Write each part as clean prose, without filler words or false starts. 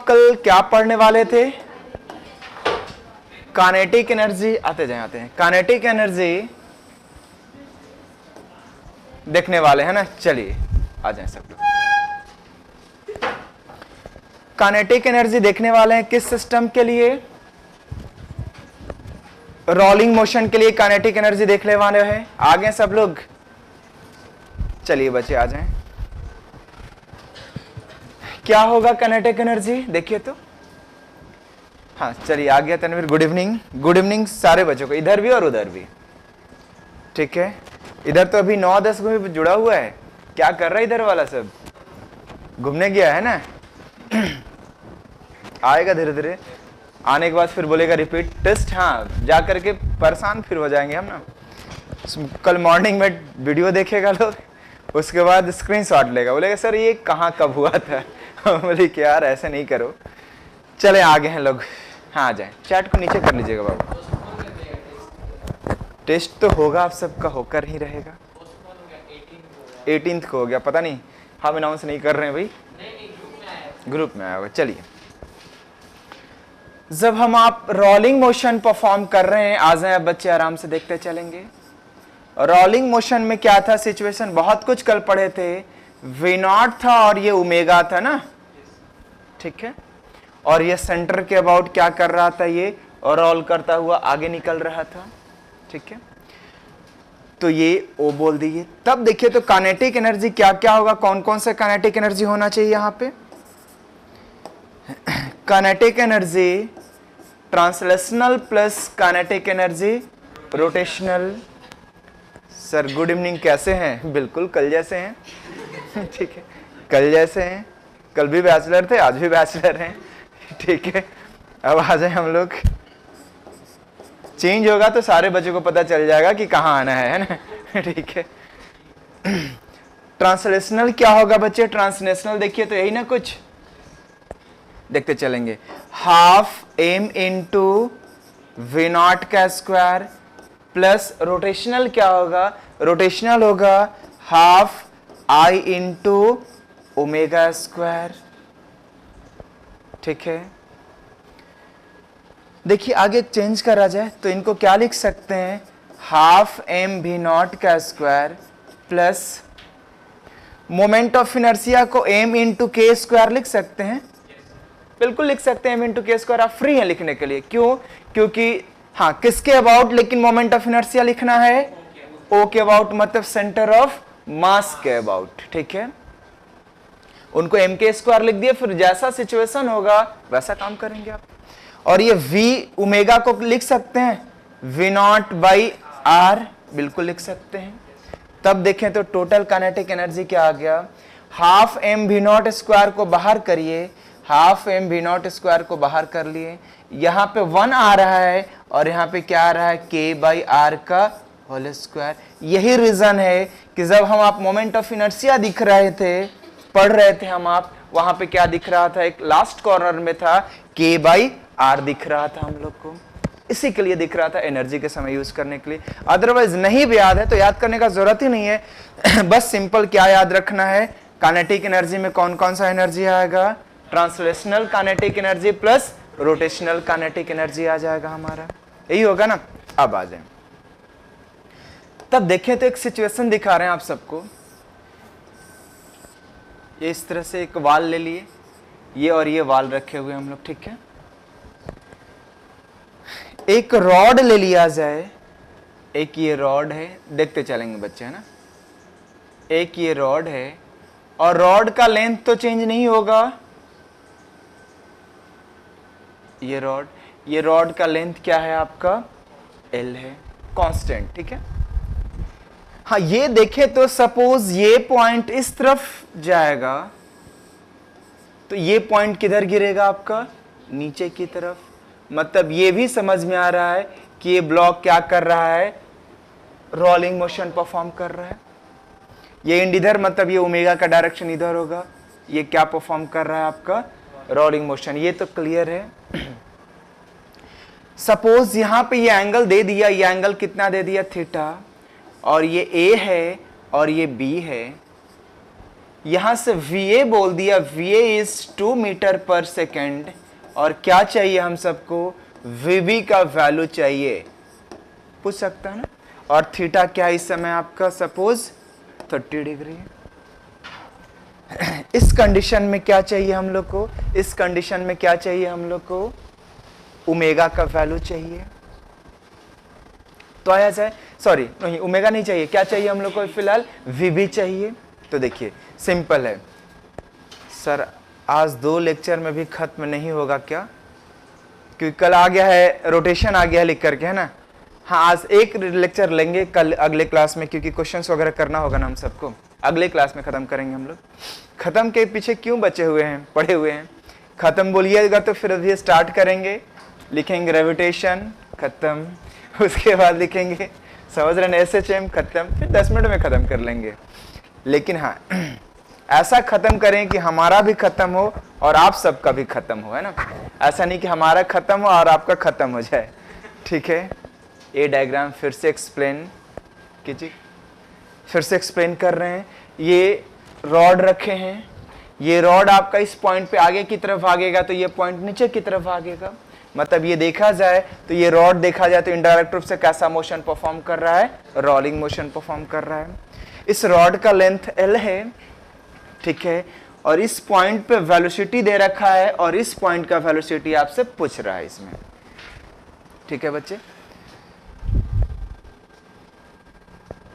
कल क्या पढ़ने वाले थे? Kinetic energy. आते हैं, काइनेटिक एनर्जी देखने वाले हैं ना। चलिए आ जाए सब लोग। काइनेटिक एनर्जी देखने वाले हैं किस सिस्टम के लिए? रोलिंग मोशन के लिए काइनेटिक एनर्जी देखने वाले हैं। आगे सब लोग, चलिए बच्चे आ जाएं। क्या होगा काइनेटिक एनर्जी? देखिए तो, हाँ चलिए आ गया Tanveer. Good evening, good evening सारे बच्चों को, इधर भी और उधर भी। ठीक है, इधर तो अभी 9-10 को भी जुड़ा हुआ है। क्या कर रहा है इधर वाला? सब घूमने गया है ना। आएगा धीरे धीरे, आने के बाद फिर बोलेगा रिपीट टेस्ट। हाँ, जा करके परेशान फिर हो जाएंगे हम ना। कल मॉर्निंग में वीडियो देखेगा लोग, उसके बाद स्क्रीनशॉट लेगा, बोलेगा सर ये कहाँ कब हुआ था। बोले कि यार ऐसे नहीं करो। चले आगे हैं लोग। हाँ आ जाए, चैट को नीचे कर लीजिएगा बाबू। टेस्ट तो होगा आप सबका, होकर ही रहेगा। 18th को हो गया, पता नहीं, हम अनाउंस नहीं कर रहे हैं भाई, ग्रुप में आया होगा। चलिए, जब हम आप रोलिंग मोशन परफॉर्म कर रहे हैं, आ जाए बच्चे आराम से देखते चलेंगे। रोलिंग मोशन में क्या था सिचुएशन? बहुत कुछ कल पढ़े थे। V0 था और ये ओमेगा था ना, ठीक है। और ये सेंटर के अबाउट क्या कर रहा था? ये रोल करता हुआ आगे निकल रहा था, ठीक है। तो ये ओ बोल दीजिए। तब देखिए तो काइनेटिक एनर्जी क्या क्या होगा, कौन कौन सा काइनेटिक एनर्जी होना चाहिए यहां पे? Kinetic energy translational plus kinetic energy rotational. Sir good evening, कैसे हैं? बिल्कुल कल जैसे हैं। ठीक है, कल जैसे हैं। कल भी बैचलर थे, आज भी बैचलर हैं, ठीक है। अब आ जाए हम लोग। चेंज होगा तो सारे बच्चों को पता चल जाएगा कि कहाँ आना है ना। ठीक है। ट्रांसलेशनल क्या होगा बच्चे? ट्रांसलेशनल देखिए तो यही ना, कुछ देखते चलेंगे। हाफ एम इंटू V0 का स्क्वायर प्लस रोटेशनल क्या होगा? रोटेशनल होगा half I into omega square, ठीक है। देखिए आगे चेंज करा जाए तो इनको क्या लिख सकते हैं? हाफ एम V0 का square plus moment of inertia को m इंटू के स्क्वायर लिख सकते हैं। बिल्कुल लिख सकते हैं m इंटू के स्क्वायर, आप फ्री हैं लिखने के लिए। क्यों? क्योंकि हाँ किसके अबाउट लेकिन मोमेंट ऑफ इनर्शिया लिखना है? ओ के अबाउट, मतलब सेंटर ऑफ मास के अबाउट, ठीक है। उनको m के स्क्वायर लिख दिए, फिर जैसा सिचुएशन होगा वैसा काम करेंगे आप। और ये v ओमेगा को लिख सकते हैं V0 बाई R, बिल्कुल लिख सकते हैं। तब देखें तो टोटल काइनेटिक एनर्जी क्या आ गया? हाफ एम V0 स्क्वायर को बाहर करिए, हाफ एम V0 स्क्वायर को बाहर कर लिए। यहाँ पे 1 आ रहा है और यहाँ पे क्या आ रहा है? K बाई R का होल स्क्वायर। यही रीजन है कि जब हम आप मोमेंट ऑफ इनर्शिया दिख रहे थे, पढ़ रहे थे हम, आप वहां पे क्या दिख रहा था? एक लास्ट कॉर्नर में था K बाई R दिख रहा था हम लोग को। इसी के लिए दिख रहा था, एनर्जी के समय यूज करने के लिए। अदरवाइज नहीं भी याद है तो याद करने का जरूरत ही नहीं है। बस सिंपल क्या याद रखना है? काइनेटिक एनर्जी में कौन कौन सा एनर्जी आएगा? Translational kinetic energy plus rotational kinetic energy आ जाएगा हमारा, यही होगा ना। अब आ जाए, तब देखें तो एक सिचुएशन दिखा रहे हैं आप सबको। ये इस तरह से एक वाल ले लिए, ये और ये वाल रखे हुए हम लोग, ठीक है। एक रॉड ले लिया जाए, एक ये रॉड है, देखते चलेंगे बच्चे, है ना। एक ये रॉड है और रॉड का लेंथ तो चेंज नहीं होगा। ये रॉड का लेंथ क्या है आपका? L है, कांस्टेंट, ठीक है। हाँ ये देखें तो सपोज ये पॉइंट इस तरफ जाएगा तो ये पॉइंट किधर गिरेगा आपका? नीचे की तरफ। मतलब ये भी समझ में आ रहा है कि ये ब्लॉक क्या कर रहा है? रोलिंग मोशन परफॉर्म कर रहा है। ये एंड इधर, मतलब ये ओमेगा का डायरेक्शन इधर होगा। ये क्या परफॉर्म कर रहा है आपका? Rolling motion. ये तो क्लियर है। सपोज यहां पे ये एंगल दे दिया, ये एंगल कितना दे दिया? थीटा। और ये A है और ये B है। यहां से VA बोल दिया, VA इज 2 मीटर पर सेकेंड, और क्या चाहिए हम सबको, VB का वैल्यू चाहिए, पूछ सकता है ना। और थीटा क्या इस समय आपका, सपोज 30 डिग्री। इस कंडीशन में क्या चाहिए हम लोग को, इस कंडीशन में क्या चाहिए हम लोग को, ओमेगा का वैल्यू चाहिए। तो आया जाए, सॉरी नहीं ओमेगा नहीं चाहिए, क्या चाहिए हम लोग को फिलहाल, VB चाहिए। तो देखिए सिंपल है सर, आज 2 लेक्चर में भी खत्म नहीं होगा क्या, क्योंकि कल आ गया है, रोटेशन आ गया है लिख करके, है ना। हाँ आज एक लेक्चर लेंगे कल अगले क्लास में, क्योंकि क्वेश्चंस वगैरह करना होगा ना हम सबको, अगले क्लास में खत्म करेंगे हम लोग। खत्म के पीछे क्यों बचे हुए हैं, पड़े हुए हैं, खत्म बोलिएगा तो फिर अभी स्टार्ट करेंगे, लिखेंगे ग्रेविटेशन खत्म, उसके बाद लिखेंगे समझ रहे हैं SHM खत्म, फिर 10 मिनट में खत्म कर लेंगे। लेकिन हाँ ऐसा खत्म करें कि हमारा भी खत्म हो और आप सबका भी खत्म हो, है ना। ऐसा नहीं कि हमारा खत्म हो और आपका खत्म हो जाए, ठीक है। ये डायग्राम फिर से एक्सप्लेन कीजिए, फिर से एक्सप्लेन कर रहे हैं। ये रॉड रखे हैं, ये रॉड आपका इस पॉइंट पे आगे की तरफ भागेगा तो ये पॉइंट नीचे की तरफ भागेगा। मतलब ये देखा जाए तो ये रॉड देखा जाए तो इनडायरेक्ट रूप से कैसा मोशन परफॉर्म कर रहा है, रोलिंग मोशन परफॉर्म कर रहा है। इस रॉड का लेंथ L है, ठीक है, और इस पॉइंट पे वेलोसिटी दे रखा है और इस पॉइंट का वेलोसिटी आपसे पूछ रहा है इसमें, ठीक है बच्चे।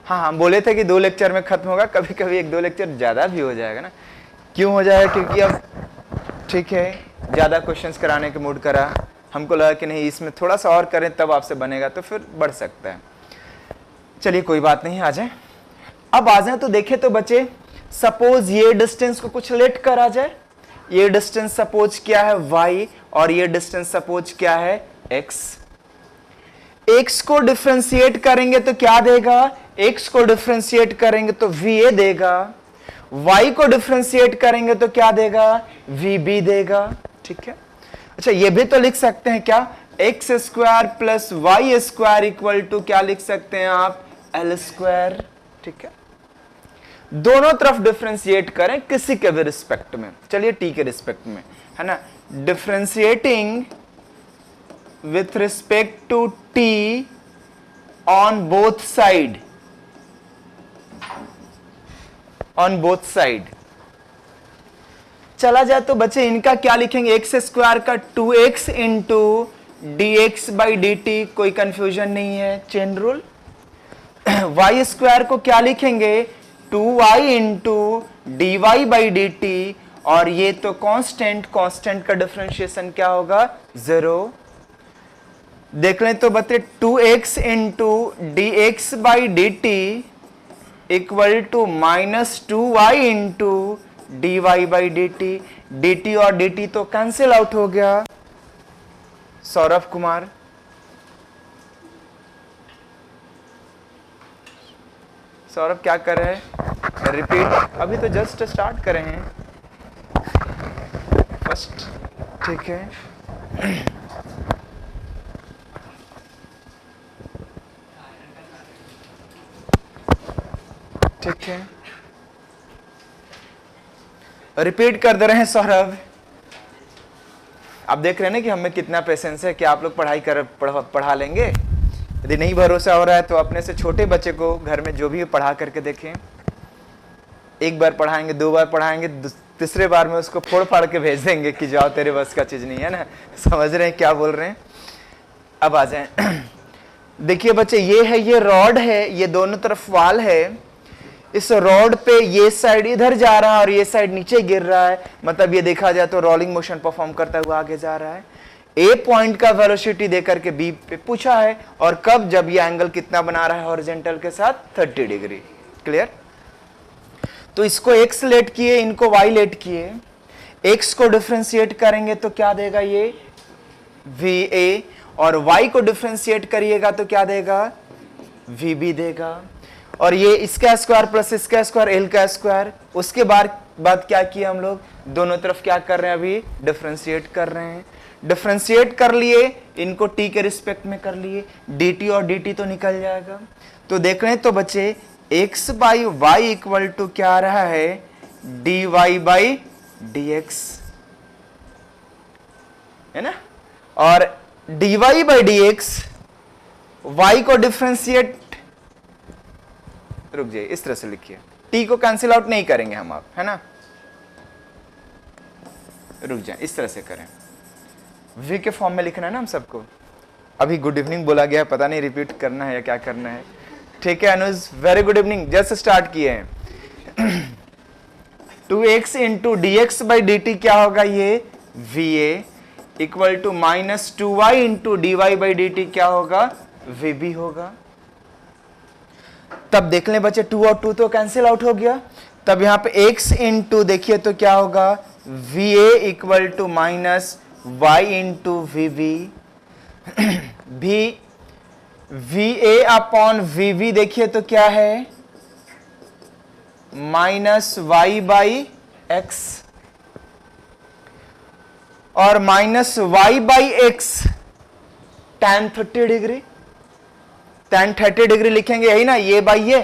हाँ हम बोले थे कि 2 लेक्चर में खत्म होगा, कभी कभी 1-2 लेक्चर ज्यादा भी हो जाएगा ना। क्यों हो जाएगा, क्योंकि अब ठीक है ज्यादा क्वेश्चंस कराने के मूड करा, हमको लगा कि नहीं इसमें थोड़ा सा और करें तब आपसे बनेगा, तो फिर बढ़ सकता है। चलिए कोई बात नहीं, आ जाए। अब आ जाए तो देखे तो बच्चे, सपोज ये डिस्टेंस को कुछ लेट कर आ जाए, ये डिस्टेंस सपोज क्या है y, और ये डिस्टेंस सपोज क्या है x। x को डिफरेंशिएट करेंगे तो क्या देगा, x को डिफरेंशिएट करेंगे तो VA देगा, y को डिफरेंशिएट करेंगे तो क्या देगा, VB देगा, ठीक है। अच्छा ये भी तो लिख सकते हैं क्या, x square plus y square equal to क्या लिख सकते हैं आप, L स्क्वायर, ठीक है। दोनों तरफ डिफरेंशिएट करें किसी के भी रिस्पेक्ट में, चलिए t के रिस्पेक्ट में, है ना। Differentiating with respect to t on both side, on both side. चला जाए तो बच्चे इनका क्या लिखेंगे, एक्स स्क्वायर का 2x into dx by dt, कोई कंफ्यूजन नहीं है, चेन रूल। y स्क्वायर को क्या लिखेंगे, 2y into dy by dt, और ये तो कांस्टेंट, कांस्टेंट का डिफरेंशिएशन क्या होगा, 0। देख लें तो बच्चे 2x into dx by dt equal to -2y into dy by dt, dt और dt तो कैंसिल आउट हो गया। सौरभ कुमार, सौरभ क्या कर रहे हैं, रिपीट, अभी तो जस्ट स्टार्ट करे हैं फर्स्ट, ठीक है। ठीक है रिपीट कर दे रहे हैं सौरभ। आप देख रहे हैं ना कि हमें कितना पेशेंस है कि आप लोग पढ़ा लेंगे। यदि नहीं भरोसा हो रहा है तो अपने से छोटे बच्चे को घर में जो भी पढ़ा करके देखें, एक बार पढ़ाएंगे, 2 बार पढ़ाएंगे, तीसरे बार में उसको फोड़ फाड़ के भेज देंगे कि जाओ तेरे बस का चीज नहीं है ना। समझ रहे हैं क्या बोल रहे हैं। अब आ जाए, देखिए बच्चे ये है, ये रॉड है, ये दोनों तरफ वाल है। इस रॉड पे ये साइड इधर जा रहा है और ये साइड नीचे गिर रहा है, मतलब ये देखा जाए तो रोलिंग मोशन परफॉर्म करता हुआ आगे जा रहा है। ए पॉइंट का वेलोसिटी देकर के बी पे पूछा है, और कब, जब ये एंगल कितना बना रहा है हॉरिजॉन्टल के साथ, 30 डिग्री। क्लियर। तो इसको x लेट किए, इनको y लेट किए, x को डिफरेंशिएट करेंगे तो क्या देगा ये VA, और y को डिफरेंशिएट करिएगा तो क्या देगा VB देगा। और ये इसका स्क्वायर प्लस इसका स्क्वायर, L का स्क्वायर। उसके बाद क्या किया हम लोग, दोनों तरफ क्या कर रहे हैं, अभी डिफरेंशिएट कर रहे हैं। डिफरेंशिएट कर लिए, इनको t के रिस्पेक्ट में कर लिए, dt और dt तो निकल जाएगा। तो देख रहे हैं तो बच्चे x by Y equal to क्या आ रहा है, D Y by D X, है ना। और D Y by D X, Y को डिफ्रेंशिएट, रुक जाइए, इस तरह से लिखिए, टी को कैंसिल आउट नहीं करेंगे हम, आप, है ना, रुक जाए, इस तरह से करें, वी के फॉर्म में लिखना है ना हम सबको। अभी गुड इवनिंग बोला गया, पता नहीं रिपीट करना है या क्या करना है। ठीक है Anuj, very good evening, just start किए हैं। 2x into d x by d t क्या होगा, ये v a equal to minus 2y into d Y by d t क्या होगा, वी बी होगा। तब देख लें बच्चे, 2 और 2 तो कैंसिल आउट हो गया, तब यहां पे x इंटू देखिए तो क्या होगा, v a equal to minus y into v b, भी v a upon v b देखिए तो क्या है, माइनस वाई बाई एक्स, और minus y by x tan 30 degree, tan 30 degree लिखेंगे यही ना, ये बाई ये,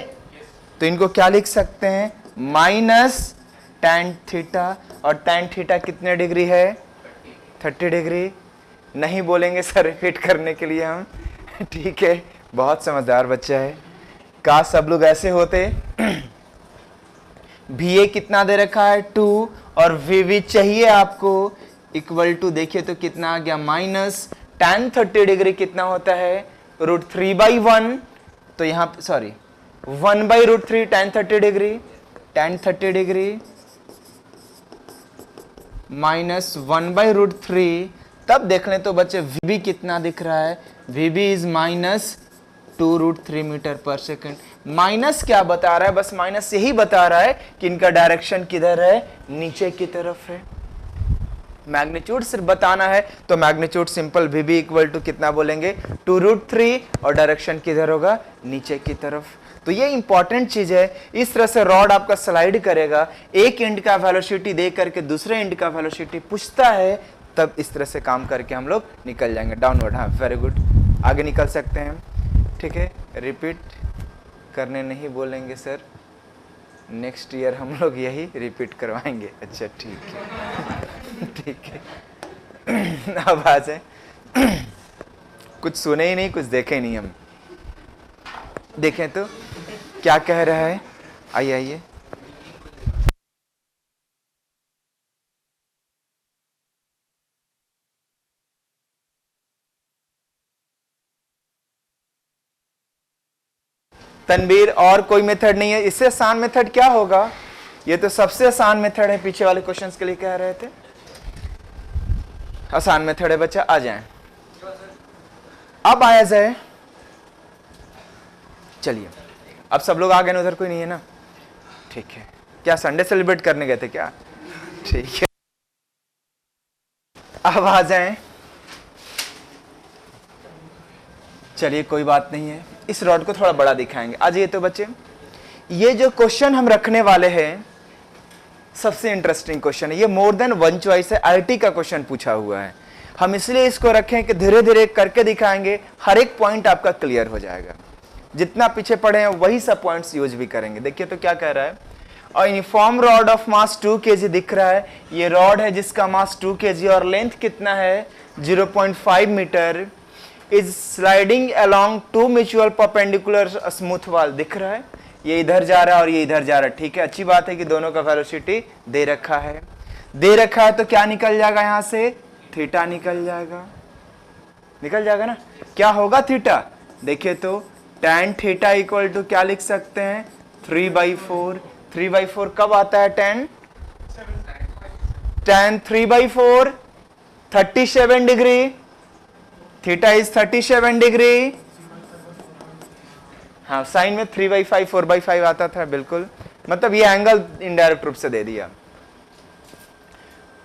तो इनको क्या लिख सकते हैं, माइनस tan थीटा, और tan थीटा कितने डिग्री है, 30 डिग्री। नहीं बोलेंगे सर रिपीट करने के लिए हम, ठीक है, बहुत समझदार बच्चा है, काश सब लोग ऐसे होते। भी ए कितना दे रखा है 2, और वी वी चाहिए आपको इक्वल टू देखिए तो कितना आ गया, माइनस tan 30 डिग्री कितना होता है, √3/1, तो यहां sorry 1/√3 tan 30 degree, tan 30 degree minus 1/√3, तब देख लें तो बच्चे वीबी कितना दिख रहा है, वीबी इज माइनस 2√3 मीटर पर सेकेंड। माइनस क्या बता रहा है, बस माइनस यही बता रहा है कि इनका डायरेक्शन किधर है, नीचे की तरफ है। मैग्नीट्यूड सिर्फ बताना है तो magnitude simple VB equal to कितना बोलेंगे, 2√3, और डायरेक्शन किधर होगा, नीचे की तरफ। तो ये इंपॉर्टेंट चीज है, इस तरह से रॉड आपका स्लाइड करेगा, एक एंड का वेलोसिटी दे करके दूसरे एंड का वेलोसिटी पूछता है, तब इस तरह से काम करके हम लोग निकल जाएंगे डाउनवर्ड। हाँ वेरी गुड, आगे निकल सकते हैं। ठीक है, रिपीट करने नहीं बोलेंगे सर, नेक्स्ट ईयर हम लोग यही रिपीट करवाएंगे। अच्छा ठीक है, ठीक है। अब आ जाए, कुछ सुने ही नहीं, कुछ देखे ही नहीं, हम देखें तो क्या कह रहा है, आइए आइए। तनवीर, और कोई मेथड नहीं है, इससे आसान मेथड क्या होगा, ये तो सबसे आसान मेथड है, पीछे वाले क्वेश्चंस के लिए कह रहे थे, आसान मेथड है बच्चा, आ जाएं। अब आया जाए, चलिए अब सब लोग आ गए ना, उधर कोई नहीं है ना, ठीक है। क्या संडे सेलिब्रेट करने गए थे क्या, ठीक है। अब आ जाएं, चलिए कोई बात नहीं है, इस रॉड को थोड़ा बड़ा दिखाएंगे। आज ये तो बच्चे, ये जो क्वेश्चन हम रखने वाले हैं सबसे इंटरेस्टिंग क्वेश्चन है, ये मोर देन वन चॉइस है, आईटी का क्वेश्चन पूछा हुआ है। हम इसलिए इसको रखें कि धीरे धीरे करके दिखाएंगे, हर एक पॉइंट आपका क्लियर हो जाएगा। जितना पीछे पढ़े हैं वही सब पॉइंट्स यूज भी करेंगे। देखिए तो क्या कह रहा है, और uniform rod of mass 2 kg दिख रहा है, ये रॉड है जिसका मास 2 kg और लेंथ कितना है 0.5 metre, is sliding along 2 mutual perpendicular smooth wall, दिख रहा है, ये इधर जा रहा है और ये इधर जा रहा है। ठीक है, अच्छी बात है कि दोनों का वेलोसिटी दे रखा है, दे रखा है तो क्या निकल जाएगा, यहां से थीटा निकल जाएगा, निकल जाएगा ना। क्या होगा थीटा, देखिए तो tan थीटा इक्वल टू क्या लिख सकते हैं 3/4। 3/4 कब आता है, tan 3/4 37 degree, theta is 37 degree. हाँ साइन में 3/5 4/5 आता था, बिल्कुल, मतलब ये एंगल इनडायरेक्ट रूप से दे दिया।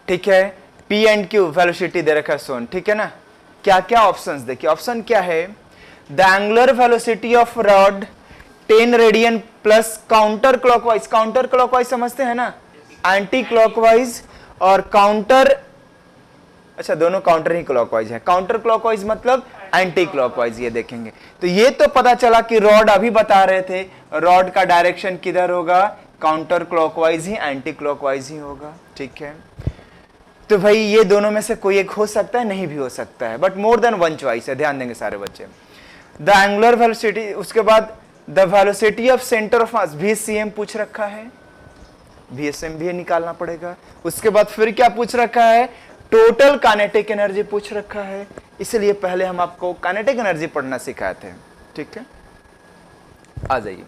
ठीक है, P एंड Q वेलोसिटी दे रखा है सोन, ठीक है ना। क्या क्या ऑप्शंस देखिए, ऑप्शन क्या है, the angular velocity of rod 10 radian plus counter clockwise, counter clockwise समझते हैं ना, एंटी क्लॉकवाइज और काउंटर, अच्छा दोनों काउंटर ही क्लॉकवाइज है, काउंटर क्लॉकवाइज मतलब एंटी क्लॉकवाइज, ये देखेंगे। तो ये तो पता चला कि रॉड, अभी बता रहे थे रॉड का डायरेक्शन किधर होगा, काउंटर क्लॉकवाइज ही एंटी क्लॉकवाइज ही होगा, ठीक है। तो भाई ये दोनों में से कोई एक हो सकता है, नहीं भी हो सकता है, but more than one choice है, ध्यान देंगे सारे बच्चे। द एंगुलर वेलोसिटी, उसके बाद the velocity of centre of mass VCM पूछ रखा है, VSM भी निकालना पड़ेगा। उसके बाद फिर क्या पूछ रखा है, टोटल काइनेटिक एनर्जी पूछ रखा है, इसलिए पहले हम आपको काइनेटिक एनर्जी पढ़ना सिखाए थे, ठीक है। आ जाइए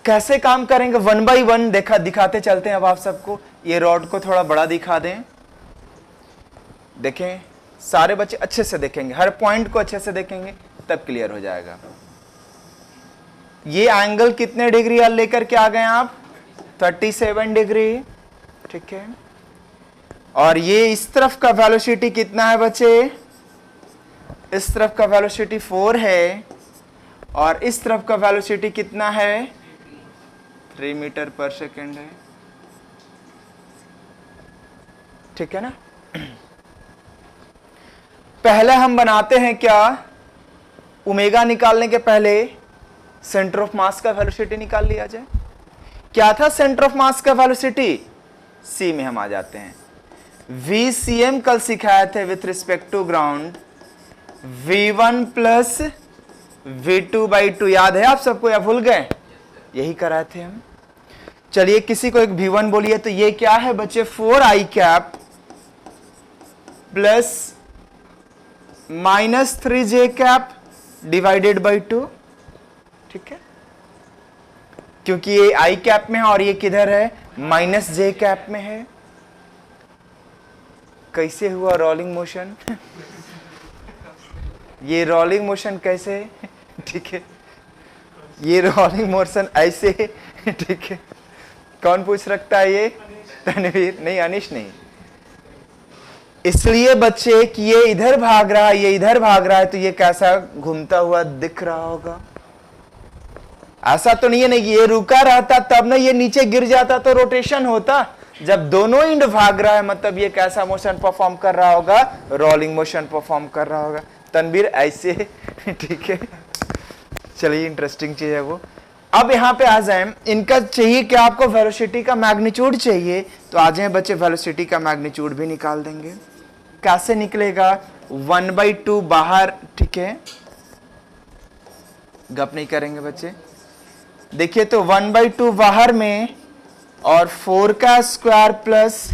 कैसे काम करेंगे, वन बाई वन दिखाते चलते हैं। अब आप सबको ये रॉड को थोड़ा बड़ा दिखा दें, देखें सारे बच्चे अच्छे से देखेंगे, हर पॉइंट को अच्छे से देखेंगे तब क्लियर हो जाएगा। ये एंगल कितने डिग्री लेकर के आ गए आप, 37 डिग्री, ठीक है। और ये इस तरफ का वेलोसिटी कितना है बच्चे, इस तरफ का वेलोसिटी 4 है, और इस तरफ का वेलोसिटी कितना है, 3 मीटर पर सेकेंड है, ठीक है ना। पहले हम बनाते हैं क्या, ओमेगा निकालने के पहले सेंटर ऑफ मास का वेलोसिटी निकाल लिया जाए। क्या था सेंटर ऑफ मास का वेलोसिटी, सी में हम आ जाते हैं। VCM कल सिखाए थे with respect to ground, V1 plus V2/2, याद है आप सबको या भूल गए, यही कराए थे हम। चलिए किसी को एक V1 बोलिए, तो ये क्या है बच्चे, 4i cap plus -3j cap divided by 2, ठीक है, क्योंकि ये i कैप में है और ये किधर है, -j कैप में है। कैसे हुआ रोलिंग मोशन ये रोलिंग मोशन कैसे, ठीक है, ये रोलिंग मोशन ऐसे, ठीक है। कौन पूछ रखता है ये, तनवीर, नहीं अनिश नहीं। इसलिए बच्चे कि ये इधर भाग रहा है, ये इधर भाग रहा है, तो ये कैसा घूमता हुआ दिख रहा होगा। ऐसा तो नहीं है नहीं, ये रुका रहता तब ना ये नीचे गिर जाता तो रोटेशन होता। जब दोनों इंड भाग रहा है मतलब ये कैसा मोशन परफॉर्म कर रहा होगा, रोलिंग मोशन परफॉर्म कर रहा होगा। तनवीर ऐसे, ठीक है। चलिए इंटरेस्टिंग चीज है वो। अब यहां पे आ जाए, इनका चाहिए क्या, आपको वेलोसिटी का मैग्नीट्यूड चाहिए, तो आ जाए बच्चे वेलोसिटी का मैग्नीट्यूड भी निकाल देंगे। कैसे निकलेगा, 1/2 बाहर, ठीक है, गप नहीं करेंगे बच्चे। देखिए तो 1/2 बाहर में और 4 का स्क्वायर प्लस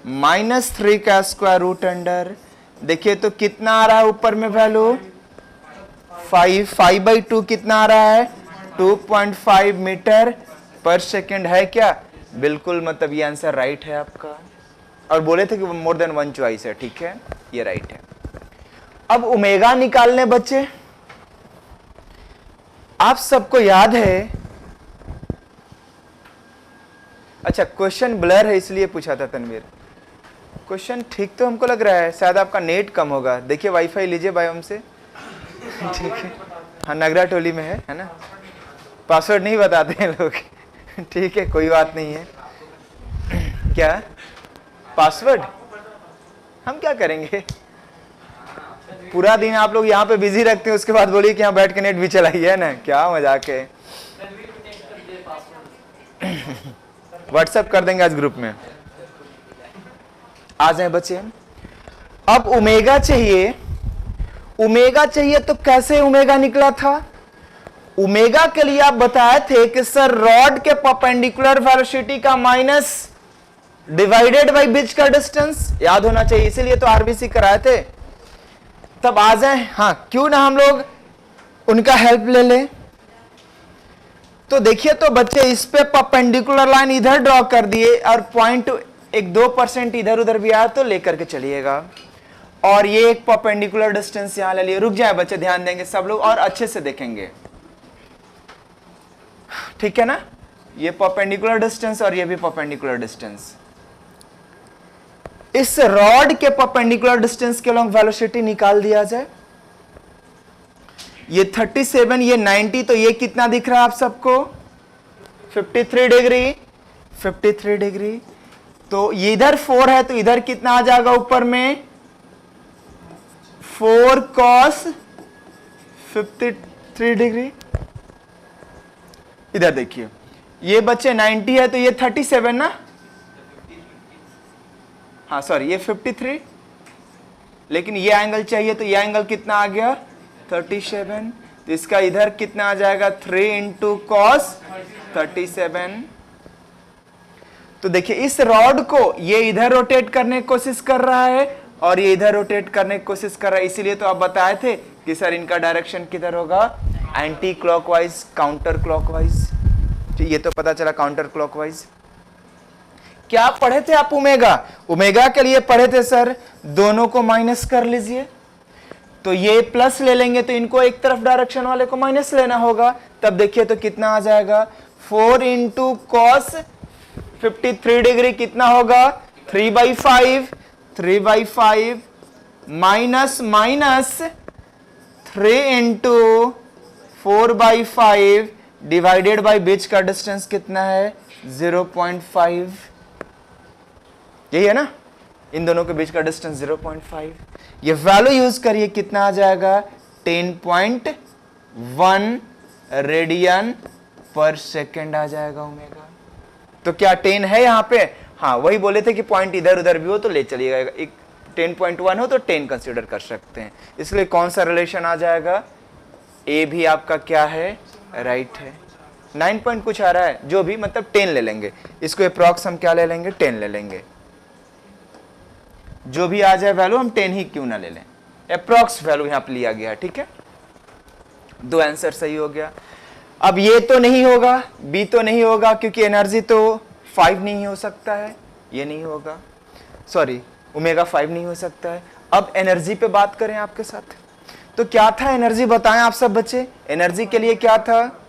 -3 का स्क्वायर रूट अंडर, देखिए तो कितना आ रहा है ऊपर में वैल्यू, 5/2 कितना आ रहा है, 2.5 मीटर पर सेकेंड है क्या, बिल्कुल, मतलब ये आंसर राइट है आपका। और बोले थे कि मोर देन वन चॉइस है, ठीक है, ये राइट है। अब ओमेगा निकालने बच्चे, आप सबको याद है, अच्छा क्वेश्चन ब्लर है इसलिए पूछा था तनवीर, क्वेश्चन ठीक तो हमको लग रहा है, शायद आपका नेट कम होगा। देखिए वाईफाई लीजिए बायोम से, ठीक है, हाँ नगरा टोली में है ना, पासवर्ड नहीं बताते हैं लोग, ठीक है, कोई बात नहीं है। क्या पासवर्ड, हम क्या करेंगे, पूरा दिन आप लोग यहाँ पे बिजी रखते हैं, उसके बाद बोलिए कि यहाँ बैठ के नेट भी चलाइए, है ना, क्या मजाक है। व्हाट्सएप कर देंगे आज ग्रुप में। आ जाए बच्चे, अब ओमेगा चाहिए, ओमेगा चाहिए तो कैसे ओमेगा निकला था, ओमेगा के लिए आप बताए थे कि सर रॉड के परपेंडिकुलर वेलोसिटी का माइनस डिवाइडेड बाई बीच का डिस्टेंस, याद होना चाहिए, इसीलिए तो आरबीसी कराए थे। तब आ जाए, हाँ क्यों ना हम लोग उनका हेल्प ले लें। तो देखिए तो बच्चे इस पे परपेंडिकुलर लाइन इधर ड्रॉ कर दिए और पॉइंट 1-2% इधर उधर भी आया तो लेकर के चलिएगा, और ये एक परपेंडिकुलर डिस्टेंस यहां ले लिए। रुक जाए बच्चे, ध्यान देंगे सब लोग और अच्छे से देखेंगे, ठीक है ना, ये परपेंडिकुलर डिस्टेंस और ये भी परपेंडिकुलर डिस्टेंस। इस रॉड के परपेंडिकुलर डिस्टेंस के लॉन्ग वेलोसिटी निकाल दिया जाए। ये 37, ये 90, तो ये कितना दिख रहा है आप सबको, 53 डिग्री, 53 डिग्री। तो ये इधर 4 है तो इधर कितना आ जाएगा ऊपर में, 4 cos 53 डिग्री। इधर देखिए ये बच्चे 90 है तो ये 37 ना, हाँ सॉरी ये 53, लेकिन ये एंगल चाहिए तो ये एंगल कितना आ गया 37, तो इसका इधर कितना आ जाएगा 3 इंटू कॉस 37। तो देखिए इस रॉड को ये इधर रोटेट करने की कोशिश कर रहा है और ये इधर रोटेट करने की कोशिश कर रहा है, इसीलिए तो आप बताए थे कि सर इनका डायरेक्शन किधर होगा, एंटी क्लॉकवाइज काउंटर क्लॉकवाइज। ये तो पता चला काउंटर क्लॉकवाइज। क्या पढ़े थे आप ओमेगा, ओमेगा के लिए पढ़े थे सर दोनों को माइनस कर लीजिए, तो ये प्लस ले लेंगे तो इनको एक तरफ डायरेक्शन वाले को माइनस लेना होगा, तब देखिए तो कितना आ जाएगा 4 इंटू कॉस 53 डिग्री कितना होगा 3/5, 3/5 minus minus 3 into 4/5 divided by बीच का डिस्टेंस कितना है 0.5, यही है ना, इन दोनों के बीच का डिस्टेंस 0.5। ये वैल्यू यूज करिए कितना आ जाएगा 10.1 रेडियन पर सेकेंड आ जाएगा ओमेगा। तो क्या 10 है यहां पे, हाँ वही बोले थे कि पॉइंट इधर उधर भी हो तो ले चलिएगा, एक 10.1 हो तो 10 कंसीडर कर सकते हैं, इसलिए कौन सा रिलेशन आ जाएगा, ए भी आपका क्या है राइट है। 9 पॉइंट कुछ आ रहा है जो भी, मतलब 10 ले लेंगे, इसको अप्रॉक्स हम क्या ले लेंगे 10 ले लेंगे, जो भी आ जाए वैल्यू हम 10 ही क्यों ना ले लें, अप्रॉक्स वैल्यू यहां पर लिया गया, ठीक है। दो आंसर सही हो गया। अब ये तो नहीं होगा, बी तो नहीं होगा क्योंकि एनर्जी तो 5 नहीं हो सकता है, ये नहीं होगा, सॉरी ओमेगा 5 नहीं हो सकता है। अब एनर्जी पे बात करें आपके साथ, तो क्या था एनर्जी बताएं आप सब बच्चे, एनर्जी के लिए क्या था,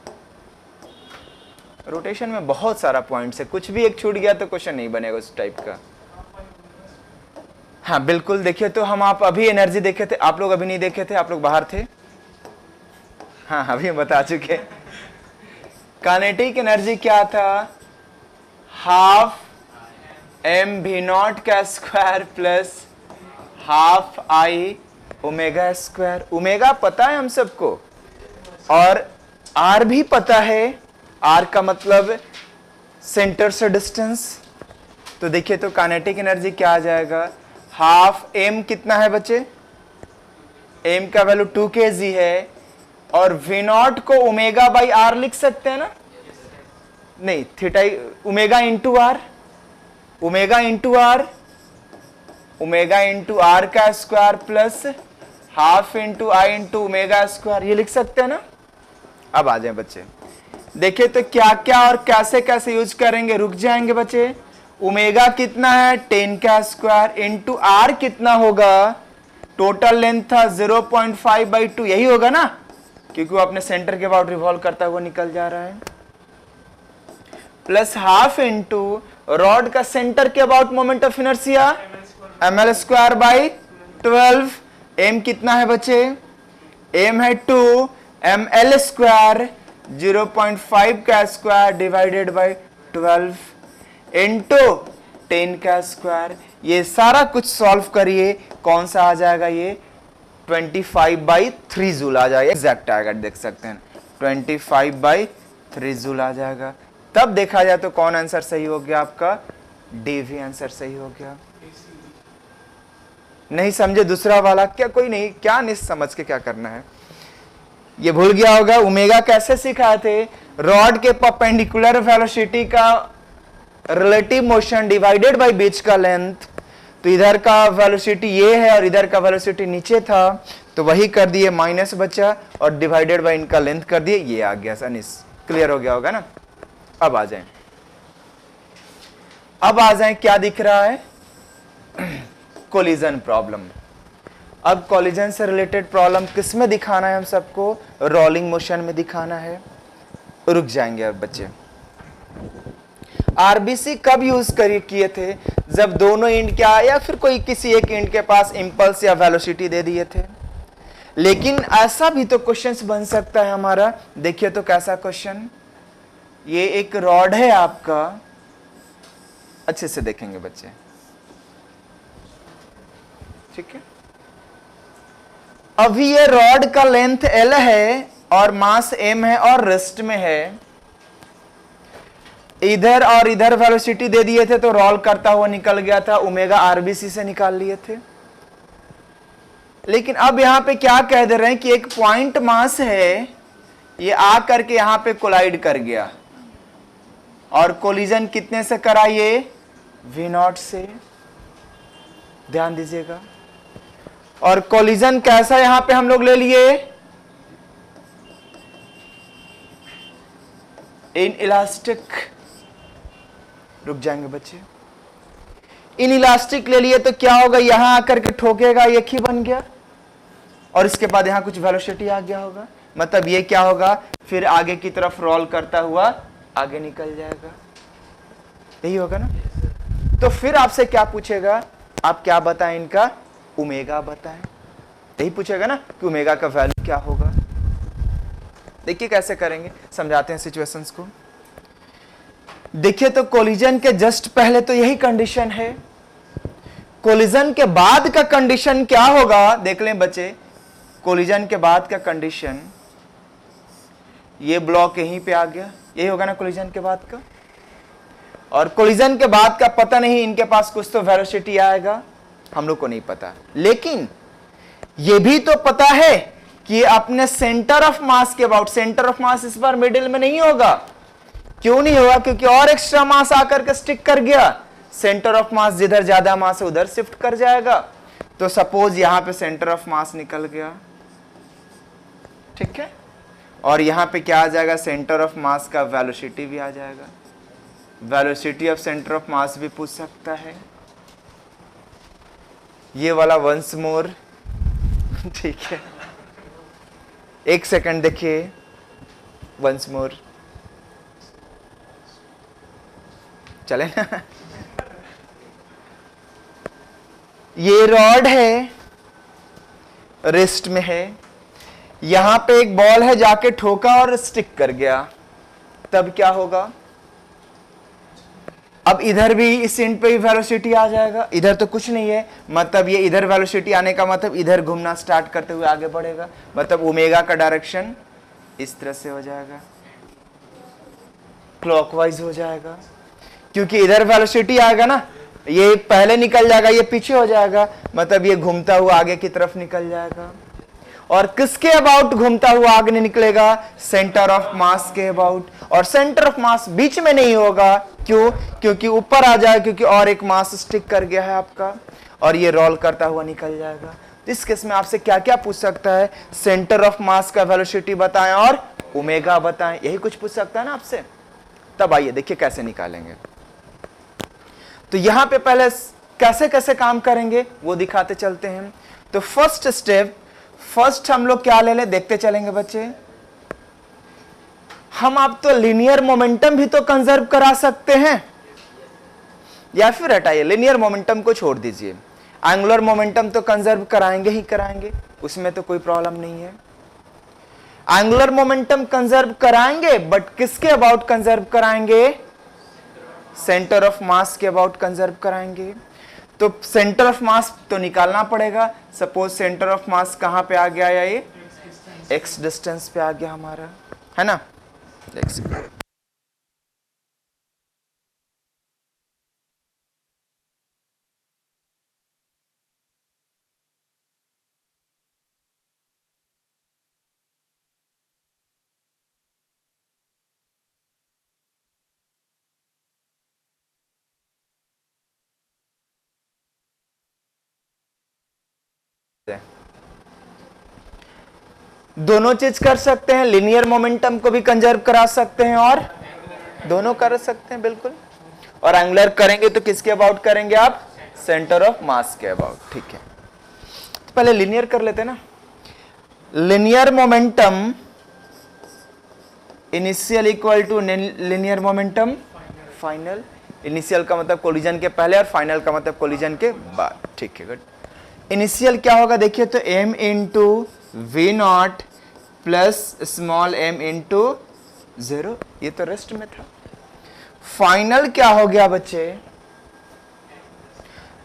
रोटेशन में बहुत सारा पॉइंट्स है, कुछ भी एक छूट गया तो क्वेश्चन नहीं बनेगा उस टाइप का। हाँ बिल्कुल, देखिए तो हम आप अभी एनर्जी देखे थे, आप लोग अभी नहीं देखे थे, आप लोग बाहर थे, हाँ अभी हम बता चुके। काइनेटिक एनर्जी क्या था, हाफ एम भी नॉट का square plus half I omega square. Omega पता है हम सबको और आर भी पता है, आर का मतलब सेंटर से डिस्टेंस। तो देखिए तो काइनेटिक एनर्जी क्या आ जाएगा, हाफ एम कितना है बच्चे, एम का वैल्यू 2 kg है, और वी नॉट को ओमेगा बाई आर लिख सकते हैं ना, नहीं theta omega into R, omega into R, omega into R का square plus half into I into omega square, ये लिख सकते हैं ना। अब आ जाए बच्चे, देखिए तो क्या क्या और कैसे कैसे यूज करेंगे, रुक जाएंगे बच्चे। ओमेगा कितना है 10 का स्क्वायर इंटू आर कितना होगा, टोटल लेंथ था 0.5/2, यही होगा ना, क्योंकि वो अपने सेंटर के अबाउट रिवॉल्व करता हुआ निकल जा रहा है, प्लस हाफ इंटू रॉड का सेंटर के about moment of inertia ml square by 12। M कितना है बच्चे, एम है 2 ml स्क्वायर 0.5 का स्क्वायर डिवाइडेड बाई 12 इंटू 10 का स्क्वायर। ये सारा कुछ सॉल्व करिए, कौन सा आ जाएगा, ये 25/3 जूल आ जाएगा, एग्जैक्ट आएगा, देख सकते हैं 25/3 जूल आ जाएगा। तब देखा जाए तो कौन आंसर सही हो गया आपका, डी भी आंसर सही हो गया। नहीं समझे दूसरा वाला, क्या कोई नहीं, क्या नहीं समझ के क्या करना है, ये भूल गया होगा। ओमेगा कैसे सिखाए थे, रॉड के परपेंडिकुलर वेलोसिटी का रिलेटिव मोशन डिवाइडेड बाय बीच का लेंथ, तो इधर का वेलोसिटी ये है और इधर का वेलोसिटी नीचे था, तो वही कर दिए, माइनस बचा और डिवाइडेड बाय इनका लेंथ कर दिए, ये आ गया। सनिस क्लियर हो गया होगा ना। अब आ जाएं, अब आ जाएं, क्या दिख रहा है, कोलिजन प्रॉब्लम। अब कोलिजन से रिलेटेड प्रॉब्लम किस में दिखाना है हम सबको, रोलिंग मोशन में दिखाना है। रुक जाएंगे अब बच्चे। आरबीसी कब यूज किए थे, जब दोनों एंड क्या या फिर कोई किसी एक एंड के पास इंपल्स या वेलोसिटी दे दिए थे। लेकिन ऐसा भी तो क्वेश्चंस बन सकता है हमारा, देखिए तो कैसा क्वेश्चन, ये एक रॉड है आपका, अच्छे से देखेंगे बच्चे, ठीक है। अभी ये रॉड का लेंथ L है और मास M है और रेस्ट में है। इधर और इधर वेलोसिटी दे दिए थे तो रोल करता हुआ निकल गया था, ओमेगा आरबीसी से निकाल लिए थे। लेकिन अब यहां पे क्या कह दे रहे हैं कि एक पॉइंट मास है, ये आ करके यहां पे कोलाइड कर गया और कोलिजन कितने से करा, ये V0 से, ध्यान दीजिएगा। और कोलिजन कैसा यहां पे हम लोग ले लिए, इन इलास्टिक, रुक जाएंगे बच्चे, इन इलास्टिक ले लिए तो क्या होगा, यहां आकर के ठोकेगा, एक ही बन गया और इसके बाद यहां कुछ वेलोसिटी आ गया होगा, मतलब ये क्या होगा, फिर आगे की तरफ रोल करता हुआ आगे निकल जाएगा, यही होगा ना। तो फिर आपसे क्या पूछेगा, आप क्या बताएं इनका, ओमेगा बताएं, यही पूछेगा ना कि ओमेगा का वैल्यू क्या होगा। देखिए कैसे करेंगे, समझाते हैं सिचुएशंस को। देखिए तो कोलिजन के जस्ट पहले तो यही कंडीशन है, कोलिजन के बाद का कंडीशन क्या होगा, देख लें बच्चे। कोलिजन के बाद का कंडीशन, ये ब्लॉक यहीं पे आ गया, यही होगा ना कोलिजन के बाद का। और कोलिजन के बाद का पता नहीं, इनके पास कुछ तो वेलोसिटी आएगा, हम लोग को नहीं पता। लेकिन ये भी तो पता है कि ये अपने सेंटर ऑफ मास के अबाउट, सेंटर ऑफ मास इस बार मिडिल में नहीं होगा। क्यों नहीं होगा, क्योंकि और एक्स्ट्रा मास आकर के स्टिक कर गया, सेंटर ऑफ मास जिधर ज्यादा मास है उधर शिफ्ट कर जाएगा। तो सपोज यहां पे सेंटर ऑफ मास निकल गया, ठीक है, और यहां पे क्या आ जाएगा, सेंटर ऑफ मास का वेलोसिटी भी आ जाएगा। वेलोसिटी ऑफ सेंटर ऑफ मास भी पूछ सकता है, ये वाला वंस मोर, ठीक है, एक सेकंड देखिए, वंस मोर चले ना। ये रॉड है, रिस्ट में है, यहां पे एक बॉल है, जाके ठोका और स्टिक कर गया, तब क्या होगा, अब इधर भी इस एंड पे भी वेलोसिटी आ जाएगा, इधर तो कुछ नहीं है, मतलब ये इधर वेलोसिटी आने का मतलब इधर घूमना स्टार्ट करते हुए आगे बढ़ेगा, मतलब ओमेगा का डायरेक्शन इस तरह से हो जाएगा, क्लॉकवाइज हो जाएगा, क्योंकि इधर वेलोसिटी आएगा ना, ये पहले निकल जाएगा, ये पीछे हो जाएगा, मतलब ये घूमता हुआ आगे की तरफ निकल जाएगा। और किसके अबाउट घूमता हुआ आगे निकलेगा, सेंटर ऑफ मास के अबाउट। और सेंटर ऑफ मास बीच में नहीं होगा, क्यों, क्योंकि ऊपर आ जाए, क्योंकि और एक मास स्टिक कर गया है आपका, और ये रोल करता हुआ निकल जाएगा। तो इस केस में आपसे क्या क्या पूछ सकता है, सेंटर ऑफ मास का वेलोसिटी बताएं और ओमेगा बताएं, यही कुछ पूछ सकता है ना आपसे। तब आइए देखिए कैसे निकालेंगे। तो यहां पे पहले कैसे कैसे काम करेंगे वो दिखाते चलते हैं। तो फर्स्ट स्टेप, फर्स्ट हम लोग क्या ले ले, देखते चलेंगे बच्चे। हम आप तो लीनियर मोमेंटम भी तो कंजर्व करा सकते हैं, या फिर हटाइए लीनियर मोमेंटम को छोड़ दीजिए, एंगुलर मोमेंटम तो कंजर्व कराएंगे ही कराएंगे, उसमें तो कोई प्रॉब्लम नहीं है। एंगुलर मोमेंटम कंजर्व कराएंगे, बट किसके अबाउट कंजर्व कराएंगे, सेंटर ऑफ मास के अबाउट कंजर्व कराएंगे। तो सेंटर ऑफ मास तो निकालना पड़ेगा। सपोज सेंटर ऑफ मास कहां पे आ गया, या ये x डिस्टेंस पे आ गया हमारा, है ना। दोनों चीज कर सकते हैं, लीनियर मोमेंटम को भी कंजर्व करा सकते हैं और दोनों कर सकते हैं बिल्कुल। और एंगुलर करेंगे तो किसके अबाउट करेंगे आप, सेंटर ऑफ मास के अबाउट, ठीक है। तो पहले लीनियर कर लेते हैं ना। Linear momentum initial equal to linear momentum final. Initial का मतलब कोलिजन के पहले और फाइनल का मतलब कोलिजन के बाद, ठीक है, गुड। इनिशियल क्या होगा देखिए, तो m into V0 plus small m into 0, ये तो रेस्ट में था। फाइनल क्या हो गया बच्चे,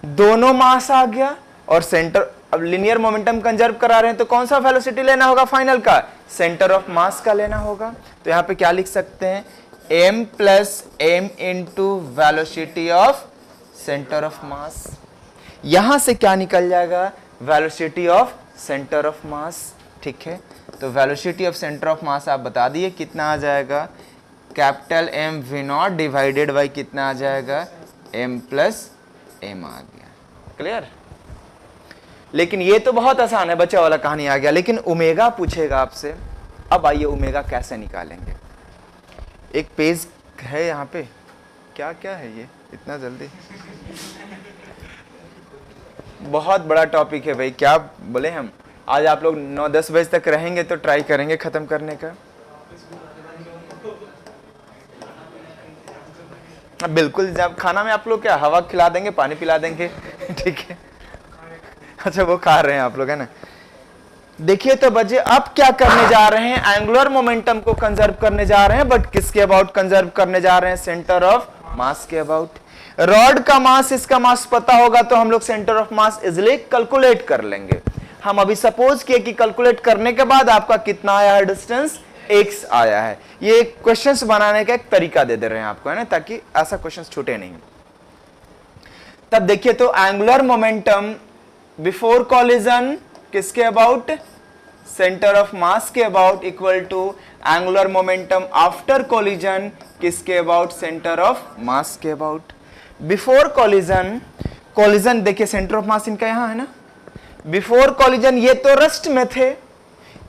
दोनों मास आ गया और सेंटर। अब लीनियर मोमेंटम कंजर्व करा रहे हैं तो कौन सा वेलोसिटी लेना होगा फाइनल का, सेंटर ऑफ मास का लेना होगा। तो यहां पे क्या लिख सकते हैं, m plus m into velocity of centre of मास। यहां से क्या निकल जाएगा? वेलोसिटी ऑफ सेंटर ऑफ मास। ठीक है, तो वेलोसिटी ऑफ सेंटर ऑफ मास आप बता दिए कितना आ जाएगा, capital M V not divided by कितना आ जाएगा, m प्लस m आ गया। क्लियर? लेकिन ये तो बहुत आसान है, बच्चा वाला कहानी आ गया, लेकिन ओमेगा पूछेगा आपसे। अब आइए ओमेगा कैसे निकालेंगे। एक पेज है यहाँ पे, क्या क्या है ये इतना जल्दी? बहुत बड़ा टॉपिक है भाई, क्या बोले हम। आज आप लोग 9-10 बजे तक रहेंगे तो ट्राई करेंगे खत्म करने का। बिल्कुल, जब खाना में आप लोग क्या हवा खिला देंगे, पानी पिला देंगे। ठीक है, अच्छा वो खा रहे हैं आप लोग, है ना। देखिए तो बच्चे अब क्या करने जा रहे हैं, एंगुलर मोमेंटम को कंजर्व करने जा रहे हैं, बट किसके अबाउट कंजर्व करने जा रहे हैं? सेंटर ऑफ मास के अबाउट। रॉड का मास, इसका मास पता होगा तो हम लोग centre of mass easily calculate कर लेंगे। हम अभी सपोज किए कि कैलकुलेट करने के बाद आपका कितना आया है डिस्टेंस, x आया है। ये क्वेश्चंस बनाने का एक तरीका दे रहे हैं आपको, है ना, ताकि ऐसा क्वेश्चंस छूटे नहीं। तब देखिए तो एंगुलर मोमेंटम बिफोर कॉलिजन किसके अबाउट? सेंटर ऑफ मास के about, equal to angular momentum after collision किसके अबाउट? सेंटर ऑफ मास के अबाउट। बिफोर कॉलिजन, कॉलिजन देखिए सेंटर ऑफ मास इनका यहां है ना। बिफोर कॉलिजन ये तो रेस्ट में थे,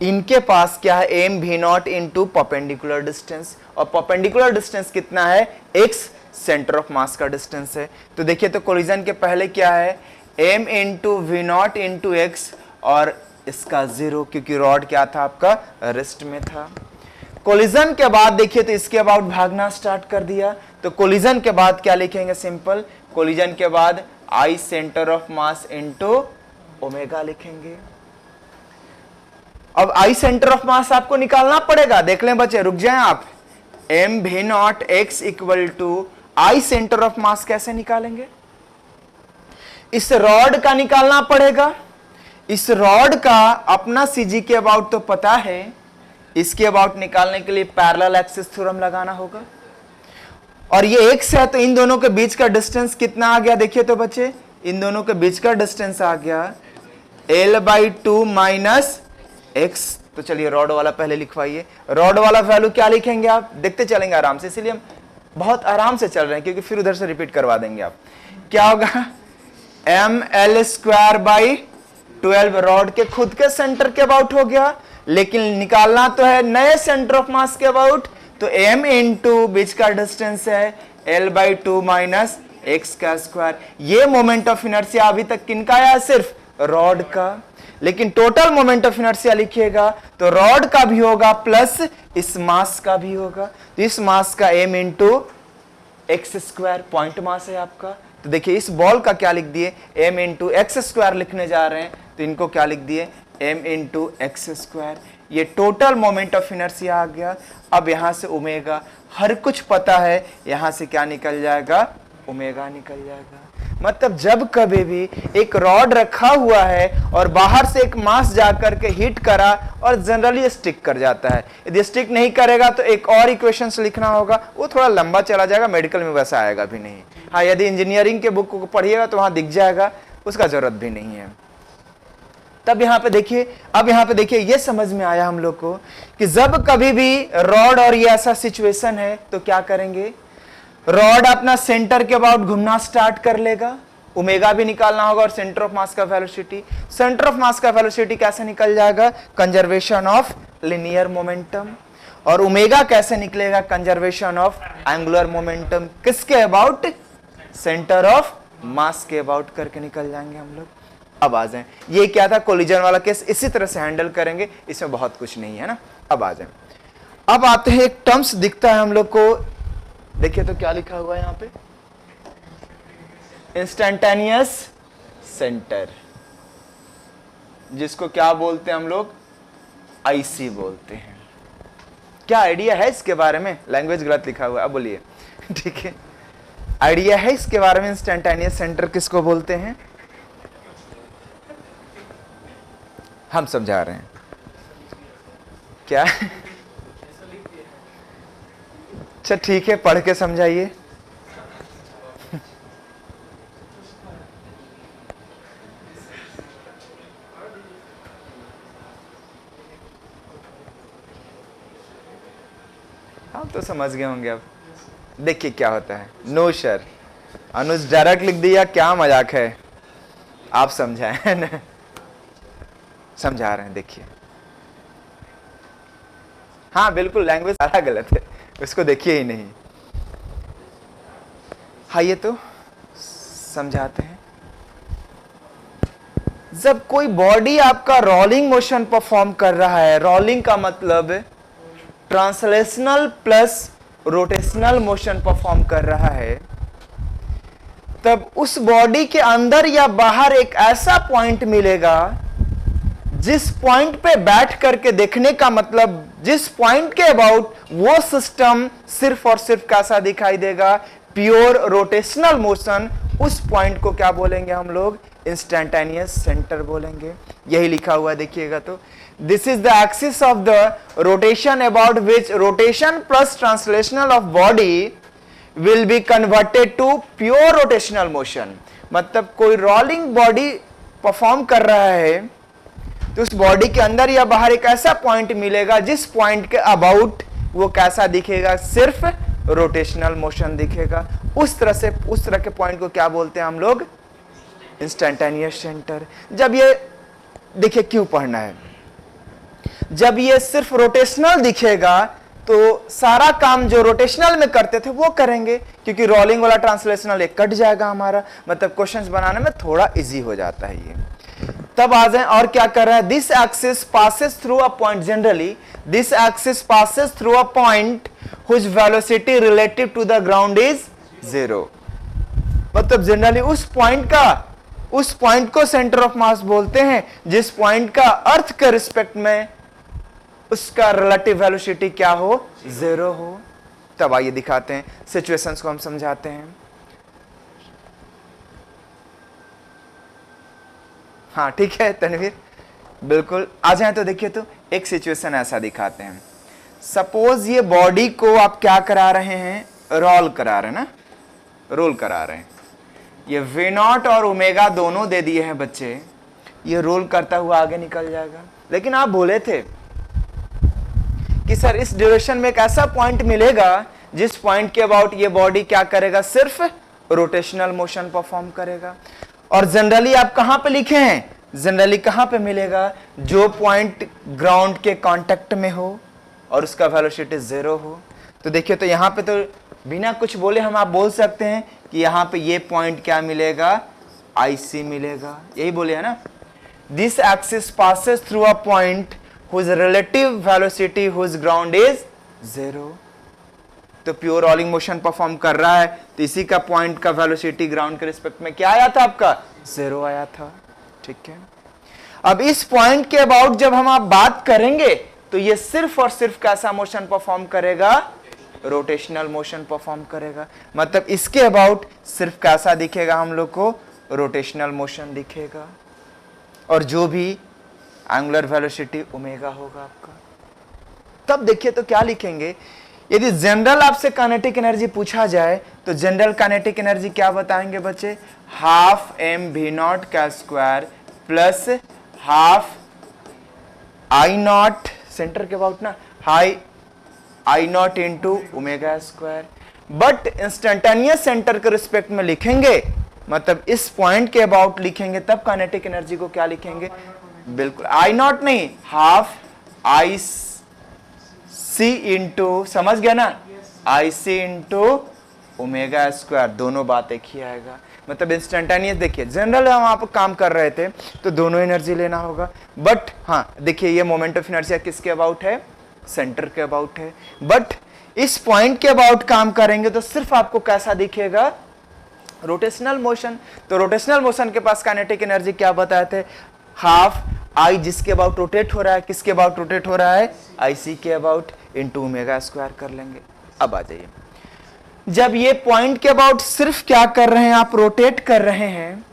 इनके पास क्या है? एम भी नॉट इंटू परपेंडिकुलर डिस्टेंस, और परपेंडिकुलर डिस्टेंस कितना है? x सेंटर ऑफ मास का डिस्टेंस है। तो देखिए तो कोलिजन के पहले क्या है? m into V naught into X, और इसका 0, क्योंकि रॉड क्या था आपका? रेस्ट में था। कोलिजन के बाद देखिए तो इसके अबाउट भागना स्टार्ट कर दिया, तो कोलिजन के बाद क्या लिखेंगे? सिंपल, कोलिजन के बाद I centre of mass into omega लिखेंगे। अब I सेंटर ऑफ मास आपको निकालना पड़ेगा, देख लें बच्चे, रुक जाएं आप। m भी naught x equal to I centre of mass कैसे निकालेंगे? इस रॉड का निकालना पड़ेगा। इस रॉड का अपना CG के अबाउट तो पता है, इसके अबाउट निकालने के लिए पैरेलल एक्सिस थ्योरम लगाना होगा। और ये x है तो इन दोनों के बीच का डिस्टेंस कितना आ गया? देखिए तो बच्चे, इन दोनों के बीच का डिस्टेंस आ गया L/2 माइनस x। तो चलिए रॉड वाला पहले लिखवाइए। रॉड वाला वैल्यू क्या लिखेंगे आप? देखते चलेंगे आराम से, इसीलिए हम बहुत आराम से चल रहे हैं, क्योंकि फिर उधर से रिपीट करवा देंगे आप। क्या होगा? ml²/12 रॉड के खुद के सेंटर के अबाउट हो गया, लेकिन निकालना तो है नए सेंटर ऑफ मास के अबाउट, तो m इंटू बीच का डिस्टेंस है L/2 माइनस x का स्क्वायर। ये मोमेंट ऑफ इनर्शिया अभी तक किनका आया? सिर्फ रॉड का। लेकिन टोटल मोमेंट ऑफ इनर्शिया लिखिएगा तो रॉड का भी होगा प्लस इस मास का भी होगा। तो इस मास का m into x square point mass है आपका। तो देखिए इस बॉल का क्या लिख दिए? m इंटू एक्स स्क्वायर लिखने जा रहे हैं, तो इनको क्या लिख दिए? m into x square. ये टोटल मोमेंट ऑफ इनर्शिया आ गया। अब यहां से ओमेगा, हर कुछ पता है, यहां से क्या निकल जाएगा? ओमेगा निकल जाएगा। मतलब जब कभी भी एक रॉड रखा हुआ है और बाहर से एक मास जाकर के हिट करा और जनरली स्टिक कर जाता है, यदि स्टिक नहीं करेगा तो एक और इक्वेशंस लिखना होगा, वो थोड़ा लंबा चला जाएगा, मेडिकल में वैसा आएगा भी नहीं। हाँ, यदि इंजीनियरिंग के बुक को पढ़िएगा तो वहां दिख जाएगा, उसका जरूरत भी नहीं है। तब यहाँ पे देखिए, अब यहाँ पे देखिए, ये समझ में आया हम लोग को कि जब कभी भी रॉड और ये ऐसा सिचुएशन है तो क्या करेंगे? रॉड अपना सेंटर के अबाउट घूमना स्टार्ट कर लेगा, ओमेगा भी निकालना होगा और सेंटर ऑफ मास का वेलोसिटी। सेंटर ऑफ मास का वेलोसिटी कैसे निकल जाएगा? Conservation of linear momentum. और ओमेगा कैसे निकलेगा? Conservation of angular momentum. किसके अबाउट? सेंटर ऑफ मास के अबाउट करके निकल जाएंगे हम लोग। अब आ जाएं, ये क्या था? कोलिजन वाला केस इसी तरह से हैंडल करेंगे, इसमें बहुत कुछ नहीं है ना। अब आ जाएं, अब आते हैं, एक टर्म्स दिखता है हम लोग को, देखिए तो क्या लिखा हुआ है यहाँ पे? इंस्टेंटेनियस सेंटर, जिसको क्या बोलते हैं हम लोग? आईसी बोलते हैं। क्या आइडिया है इसके बारे में? लैंग्वेज गलत लिखा हुआ है, अब बोलिए। ठीक है, आइडिया है इसके बारे में? इंस्टेंटेनियस सेंटर किसको बोलते हैं? हम समझा रहे हैं क्या? अच्छा ठीक है, पढ़ के समझाइए। आप तो समझ गए होंगे। अब देखिए क्या होता है। नो सर, अनुज डायरेक्ट लिख दिया, क्या मजाक है। आप समझाएं ना, समझा रहे हैं। देखिए हाँ बिल्कुल, लैंग्वेज सारा गलत है, उसको देखिए ही नहीं। हाँ ये तो समझाते हैं। जब कोई बॉडी आपका रोलिंग मोशन परफॉर्म कर रहा है, रोलिंग का मतलब translational plus rotational motion perform कर रहा है, तब उस बॉडी के अंदर या बाहर एक ऐसा पॉइंट मिलेगा जिस पॉइंट पे बैठ करके देखने का मतलब, जिस पॉइंट के अबाउट वो सिस्टम सिर्फ और सिर्फ कैसा दिखाई देगा, प्योर रोटेशनल मोशन। उस पॉइंट को क्या बोलेंगे हम लोग? इंस्टेंटेनियस सेंटर बोलेंगे। यही लिखा हुआ है, देखिएगा तो, this is the axis of the rotation about which rotation plus translational of body will be converted to pure rotational motion. मतलब कोई रोलिंग बॉडी परफॉर्म कर रहा है तो उस बॉडी के अंदर या बाहर एक ऐसा पॉइंट मिलेगा जिस पॉइंट के अबाउट वो कैसा दिखेगा? सिर्फ रोटेशनल मोशन दिखेगा। उस तरह के पॉइंट को क्या बोलते हैं हम लोग? Instantaneous centre. जब ये देखिए क्यों पढ़ना है, जब ये सिर्फ रोटेशनल दिखेगा तो सारा काम जो रोटेशनल में करते थे वो करेंगे, क्योंकि रोलिंग वाला ट्रांसलेशनल एक कट जाएगा हमारा, मतलब क्वेश्चंस बनाने में थोड़ा इजी हो जाता है ये। तब आ जाए और क्या कर रहा है? This axis passes through a point, generally this axis passes through a point whose velocity relative to the ground is 0। मतलब जनरली उस पॉइंट को सेंटर ऑफ मास बोलते हैं जिस पॉइंट का अर्थ के रिस्पेक्ट में उसका रिलेटिव वेलोसिटी क्या हो? 0 हो। तब आइए दिखाते हैं, सिचुएशंस को हम समझाते हैं। हाँ ठीक है तनवीर, बिल्कुल आ जाए। तो देखिए तो एक सिचुएशन ऐसा दिखाते हैं। सपोज ये बॉडी को आप क्या करा रहे हैं? रोल करा रहे हैं ना, रोल करा रहे हैं। ये V0 और ओमेगा दोनों दे दिए हैं बच्चे, ये रोल करता हुआ आगे निकल जाएगा। लेकिन आप बोले थे कि सर इस ड्यूरेशन में एक ऐसा पॉइंट मिलेगा जिस पॉइंट के अबाउट ये बॉडी क्या करेगा? सिर्फ रोटेशनल मोशन परफॉर्म करेगा। और जनरली आप कहां पे लिखे हैं? जनरली कहां पे मिलेगा? जो पॉइंट ग्राउंड के कांटेक्ट में हो और उसका वेलोसिटी 0 हो। तो देखिए तो यहां पे तो बिना कुछ बोले हम आप बोल सकते हैं कि यहां पे ये पॉइंट क्या मिलेगा? IC मिलेगा। यही बोले है ना, this axis passes through a point whose relative velocity whose ground is 0। तो प्योर रोलिंग मोशन परफॉर्म कर रहा है तो इसी का पॉइंट का वेलोसिटी ग्राउंड के रिस्पेक्ट में क्या आया था? आपका 0 आया था। ठीक है, अब इस पॉइंट के अबाउट जब हम आप बात करेंगे तो ये सिर्फ और सिर्फ कैसा मोशन परफॉर्म करेगा? रोटेशनल मोशन परफॉर्म करेगा। मतलब इसके अबाउट सिर्फ कैसा दिखेगा हम लोग को? रोटेशनल मोशन दिखेगा। और जो भी एंगुलर वेलोसिटी ओमेगा होगा आपका। तब देखिए तो क्या लिखेंगे? यदि जनरल आपसे काइनेटिक एनर्जी पूछा जाए तो जनरल काइनेटिक एनर्जी क्या बताएंगे बच्चे? हाफ mv0 का square plus half I0 centre के अबाउट ना, high I0 into omega square. But instantaneous centre के रिस्पेक्ट में लिखेंगे, मतलब इस पॉइंट के अबाउट लिखेंगे, तब काइनेटिक एनर्जी को क्या लिखेंगे? बिल्कुल I0 नहीं, हाफ IC इंटू, समझ गया ना, IC इंटू ओमेगा स्क्वायर। दोनों बात एक ही आएगा। मतलब इंस्टेंटेनियस, देखिए जनरल हम आप काम कर रहे थे तो दोनों एनर्जी लेना होगा। बट हाँ देखिए ये मोमेंट ऑफ इनर्शिया किसके अबाउट है? सेंटर के अबाउट है। बट इस पॉइंट के अबाउट काम करेंगे तो सिर्फ आपको कैसा दिखेगा? Rotational motion. तो रोटेशनल मोशन के पास काइनेटिक एनर्जी क्या बताए थे? हाफ I जिसके अबाउट रोटेट हो रहा है, किसके अबाउट रोटेट हो रहा है? IC के अबाउट इंटू ओमेगा स्क्वायर कर लेंगे। अब आ जाइए, जब ये पॉइंट के अबाउट सिर्फ क्या कर रहे हैं? आप रोटेट कर रहे हैं,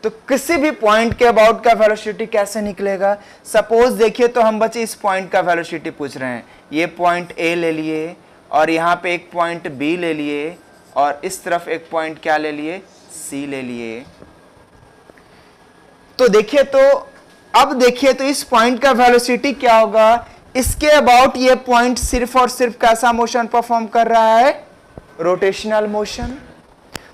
तो किसी भी पॉइंट के अबाउट का वेलोसिटी कैसे निकलेगा? सपोज देखिए तो हम बच्चे इस पॉइंट का वेलोसिटी पूछ रहे हैं। ये पॉइंट A ले लिए और यहाँ पे एक पॉइंट बी ले लिए और इस तरफ एक पॉइंट क्या ले लिए, सी ले लिए। तो देखिए, तो अब देखिए तो इस पॉइंट का वेलोसिटी क्या होगा, इसके अबाउट ये पॉइंट सिर्फ और सिर्फ कैसा मोशन परफॉर्म कर रहा है, रोटेशनल मोशन।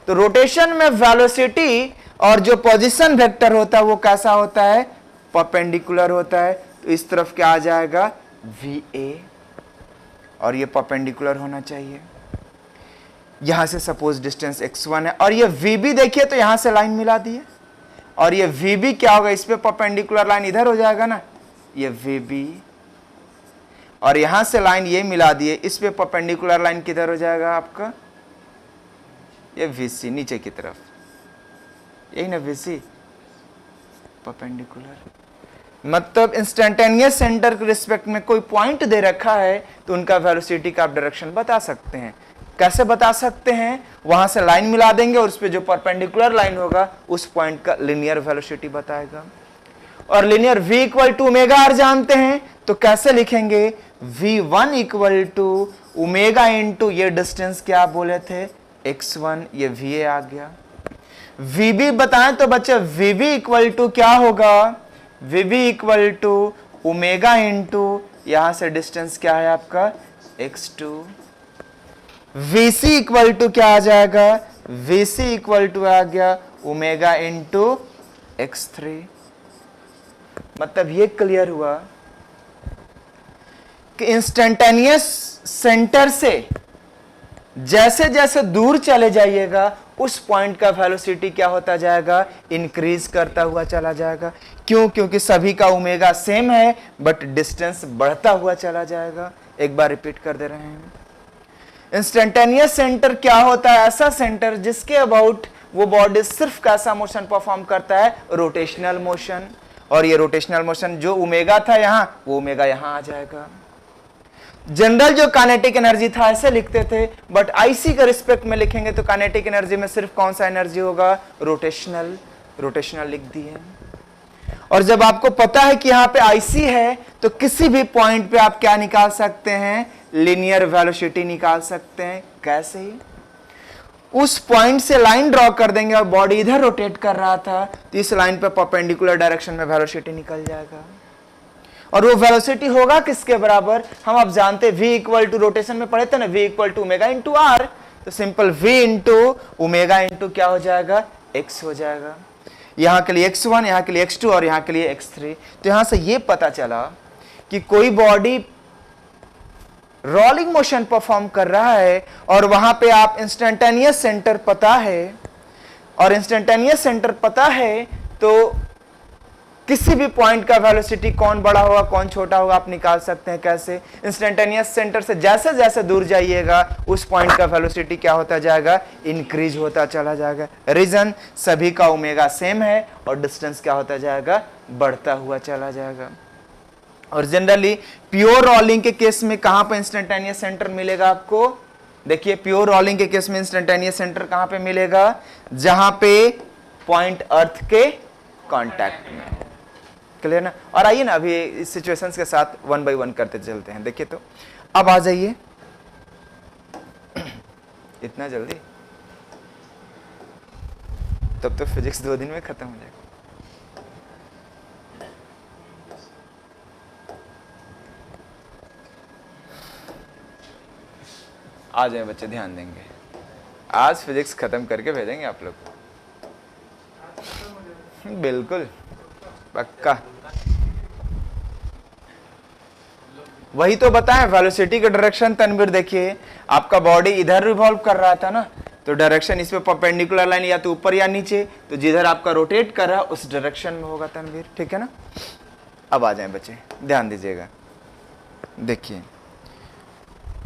तो रोटेशन में वेलोसिटी और जो पोजीशन वेक्टर होता है वो कैसा होता है, परपेंडिकुलर होता है। तो इस तरफ क्या आ जाएगा, VA, और ये परपेंडिकुलर होना चाहिए। यहां से सपोज डिस्टेंस x1 है और ये VB देखिए तो यहां से लाइन मिला दी है, और ये VB क्या होगा, इस पे परपेंडिकुलर लाइन इधर हो जाएगा ना, ये VB, और यहां से लाइन ये मिला दिए, इस पे परपेंडिकुलर लाइन किधर हो जाएगा आपका, ये VC नीचे की तरफ, यही ना VC परपेंडिकुलर। मतलब इंस्टेंटेनियस सेंटर के रिस्पेक्ट में कोई पॉइंट दे रखा है तो उनका वेलोसिटी का आप डायरेक्शन बता सकते हैं। कैसे बता सकते हैं, वहां से लाइन मिला देंगे और उस पे जो परपेंडिकुलर लाइन होगा उस पॉइंट का लिनियर वेलोसिटी बताएगा। और linear v equal to omega R जानते हैं, तो कैसे लिखेंगे, v1 equal to omega into ये डिस्टेंस क्या बोले थे, x1, ये va आ गया। vb बताएं तो बच्चे vb इक्वल टू क्या होगा, vb equal to omega into यहां से डिस्टेंस क्या है आपका, x2। vc इक्वल टू क्या आ जाएगा, vc इक्वल टू आ गया ओमेगा इंटू x3। मतलब ये क्लियर हुआ कि इंस्टेंटेनियस सेंटर से जैसे जैसे दूर चले जाइएगा उस पॉइंट का वेलोसिटी क्या होता जाएगा, इंक्रीज करता हुआ चला जाएगा। क्यों, क्योंकि सभी का ओमेगा सेम है बट डिस्टेंस बढ़ता हुआ चला जाएगा। एक बार रिपीट कर दे रहे हैं, इंस्टेंटेनियस सेंटर क्या होता है, ऐसा सेंटर जिसके अबाउट वो बॉडी सिर्फ कैसा मोशन परफॉर्म करता है, रोटेशनल मोशन। और ये रोटेशनल मोशन जो ओमेगा था यहां, वो ओमेगा यहां आ जाएगा। जनरल जो काइनेटिक एनर्जी था ऐसे लिखते थे, बट आईसी के रिस्पेक्ट में लिखेंगे तो काइनेटिक एनर्जी में सिर्फ कौन सा एनर्जी होगा, रोटेशनल, रोटेशनल लिख दिए। और जब आपको पता है कि यहां पे आईसी है तो किसी भी पॉइंट पे आप क्या निकाल सकते हैं, लिनियर वेलोसिटी निकाल सकते हैं। कैसे, उस पॉइंट से लाइन ड्रॉ कर देंगे और बॉडी इधर रोटेट कर रहा था तो इस लाइन पे परपेंडिकुलर डायरेक्शन में वेलोसिटी निकल जाएगा। और वो वेलोसिटी होगा किसके बराबर, हम अब जानते हैं v इक्वल टू, रोटेशन में पढ़े थे ना, v equal to omega into r. तो simple v into omega into क्या हो जाएगा, x हो जाएगा। यहां के लिए x1, यहां के लिए x2 और यहां के लिए x3। तो यहां से ये पता चला कि कोई बॉडी रोलिंग मोशन परफॉर्म कर रहा है और वहां पे आप इंस्टेंटेनियस सेंटर पता है, और इंस्टेंटेनियस सेंटर पता है तो किसी भी पॉइंट का वेलोसिटी कौन बड़ा होगा कौन छोटा होगा आप निकाल सकते हैं। कैसे, इंस्टेंटेनियस सेंटर से जैसे जैसे दूर जाइएगा उस पॉइंट का वेलोसिटी क्या होता जाएगा, इंक्रीज होता चला जाएगा। रीजन, सभी का ओमेगा सेम है और डिस्टेंस क्या होता जाएगा, बढ़ता हुआ चला जाएगा। और जनरली प्योर रोलिंग के केस में कहां पे इंस्टेंटेनियस सेंटर मिलेगा आपको, देखिए प्योर रोलिंग के केस में इंस्टेंटेनियस सेंटर कहां पे मिलेगा, जहां पे पॉइंट अर्थ के कांटेक्ट में। क्लियर ना। और आइए ना अभी इस सिचुएशंस के साथ 1 बाय 1 करते चलते हैं। देखिए तो अब आ जाइए, इतना जल्दी, तब तो फिजिक्स 2 दिन में खत्म हो जाएगा। आ जाए बच्चे, ध्यान देंगे, आज फिजिक्स खत्म करके भेजेंगे आप लोग, बिल्कुल पक्का। वही तो बताएं, वेलोसिटी का डायरेक्शन तनवीर देखिए, आपका बॉडी इधर रिवॉल्व कर रहा था ना, तो डायरेक्शन इस पे परपेंडिकुलर लाइन या तो ऊपर या नीचे, तो जिधर आपका रोटेट कर रहा है उस डायरेक्शन में होगा तनवीर, ठीक है ना। अब आ जाएं बच्चे, ध्यान दीजिएगा, देखिए।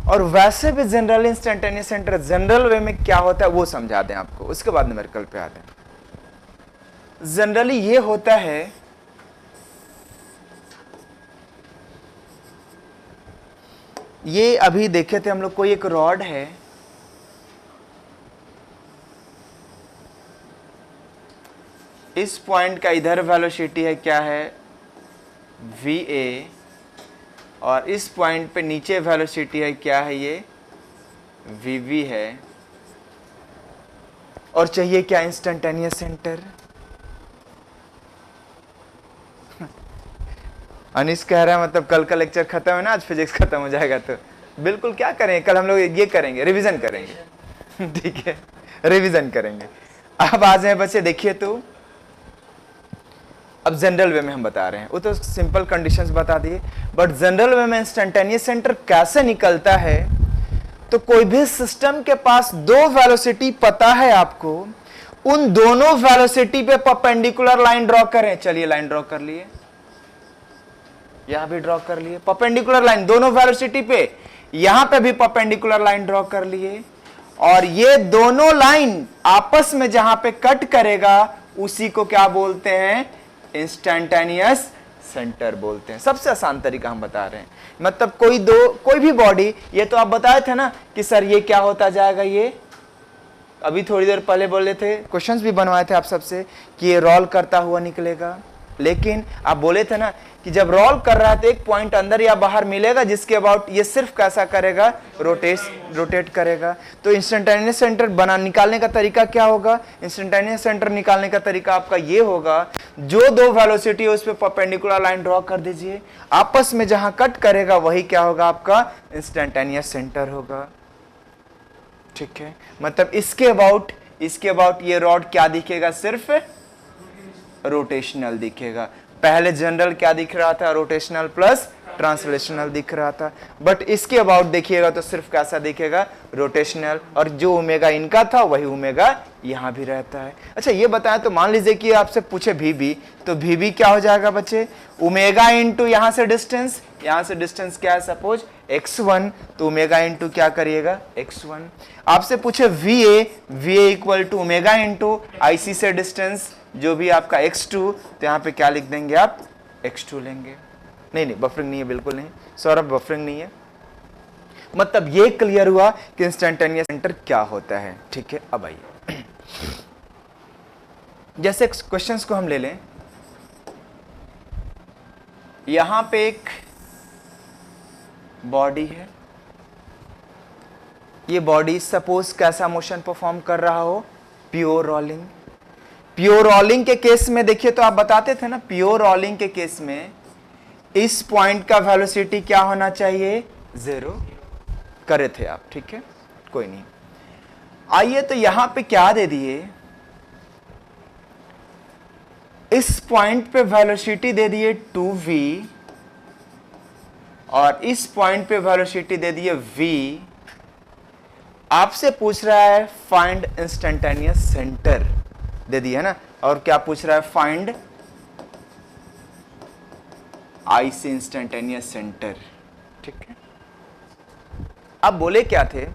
और वैसे भी जनरल इंस्टेंटेनियस सेंटर जनरल वे में क्या होता है वो समझा दें आपको, उसके बाद न्यूमेरिकल पे आते हैं। जनरली ये होता है, ये अभी देखे थे हम लोग, कोई एक रॉड है, इस पॉइंट का इधर वेलोसिटी है क्या है, va, और इस पॉइंट पे नीचे वेलोसिटी है क्या है, ये वीवी है, और चाहिए क्या, इंस्टेंटेनियस सेंटर। अनिश कह रहा है मतलब कल का लेक्चर खत्म है ना, आज फिजिक्स खत्म हो जाएगा। तो बिल्कुल क्या करेंगे, कल हम लोग ये करेंगे, रिवीजन करेंगे। ठीक है, रिवीजन करेंगे। अब आ जाए बच्चे, देखिए तो अब जनरल वे में हम बता रहे हैं, वो तो सिंपल कंडीशंस बता दिए, बट जनरल वे में इंस्टेंटेनियस सेंटर कैसे निकलता है। तो कोई भी सिस्टम के पास दो वेलोसिटी पता है आपको, उन दोनों वेलोसिटी पे परपेंडिकुलर लाइन ड्रॉ करें। चलिए लाइन ड्रॉ कर लिए, यहां भी ड्रॉ कर लिए परपेंडिकुलर लाइन दोनों वेलोसिटी पे, यहां पे भी परपेंडिकुलर लाइन ड्रॉ कर लिए, और ये दोनों लाइन आपस में जहां पे कट करेगा उसी को क्या बोलते हैं, इंस्टेंटेनियस सेंटर बोलते हैं। सबसे आसान तरीका हम बता रहे हैं, मतलब कोई भी बॉडी, ये तो आप बताए थे ना कि सर ये क्या होता जाएगा, ये अभी थोड़ी देर पहले बोले थे, क्वेश्चंस भी बनवाए थे आप सबसे कि ये रोल करता हुआ निकलेगा। लेकिन आप बोले थे ना कि जब रोल कर रहा है तो एक पॉइंट अंदर या बाहर मिलेगा, जिसके अबाउट ये सिर्फ कैसा करेगा, रोटेट करेगा। तो इंस्टेंटेनियस सेंटर निकालने का तरीका क्या होगा, इंस्टेंटेनियस सेंटर निकालने का तरीका आपका ये होगा, जो दो वेलोसिटी है उस पर परपेंडिकुलर लाइन ड्रॉ कर दीजिए, आपस में जहां कट करेगा वही क्या होगा, आपका इंस्टेंटेनियस सेंटर होगा। ठीक है, मतलब इसके अबाउट ये रॉड क्या दिखेगा, सिर्फ रोटेशनल दिखेगा। पहले जनरल क्या दिख रहा था, रोटेशनल प्लस ट्रांसलेशनल दिख रहा था, बट इसके अबाउट देखिएगा तो सिर्फ कैसा दिखेगा, रोटेशनल, और जो ओमेगा इनका था वही ओमेगा यहां भी रहता है। अच्छा ये बताया, तो मान लीजिए कि आपसे पूछे वीबी, तो वीबी क्या हो जाएगा बच्चे, ओमेगा इंटू यहां से डिस्टेंस क्या है, सपोज x1, तो ओमेगा इंटू क्या करिएगा, x1। आपसे पूछे VA equal to omega into IC से डिस्टेंस जो भी आपका x2, तो यहां पे क्या लिख देंगे आप, x2 लेंगे। नहीं बफरिंग नहीं है, बिल्कुल नहीं सौरभ, बफरिंग नहीं है। मतलब ये क्लियर हुआ कि इंस्टेंटेनियस सेंटर क्या होता है। ठीक है, अब आइए जैसे क्वेश्चंस को हम ले लें, यहां पे एक बॉडी है, ये बॉडी सपोज कैसा मोशन परफॉर्म कर रहा हो, प्योर रोलिंग के केस में देखिए तो आप बताते थे ना, प्योर रोलिंग के केस में इस पॉइंट का वेलोसिटी क्या होना चाहिए, 0 करे थे आप। ठीक है, कोई नहीं। आइए तो यहां पे क्या दे दिए, इस पॉइंट पे वेलोसिटी दे दिए 2v, और इस पॉइंट पे वेलोसिटी दे दिए v। आपसे पूछ रहा है फाइंड इंस्टेंटेनियस सेंटर, दे दिया है ना, और क्या पूछ रहा है, फाइंड आईसी इंस्टेंटेनियस सेंटर। ठीक है, अब बोले क्या थे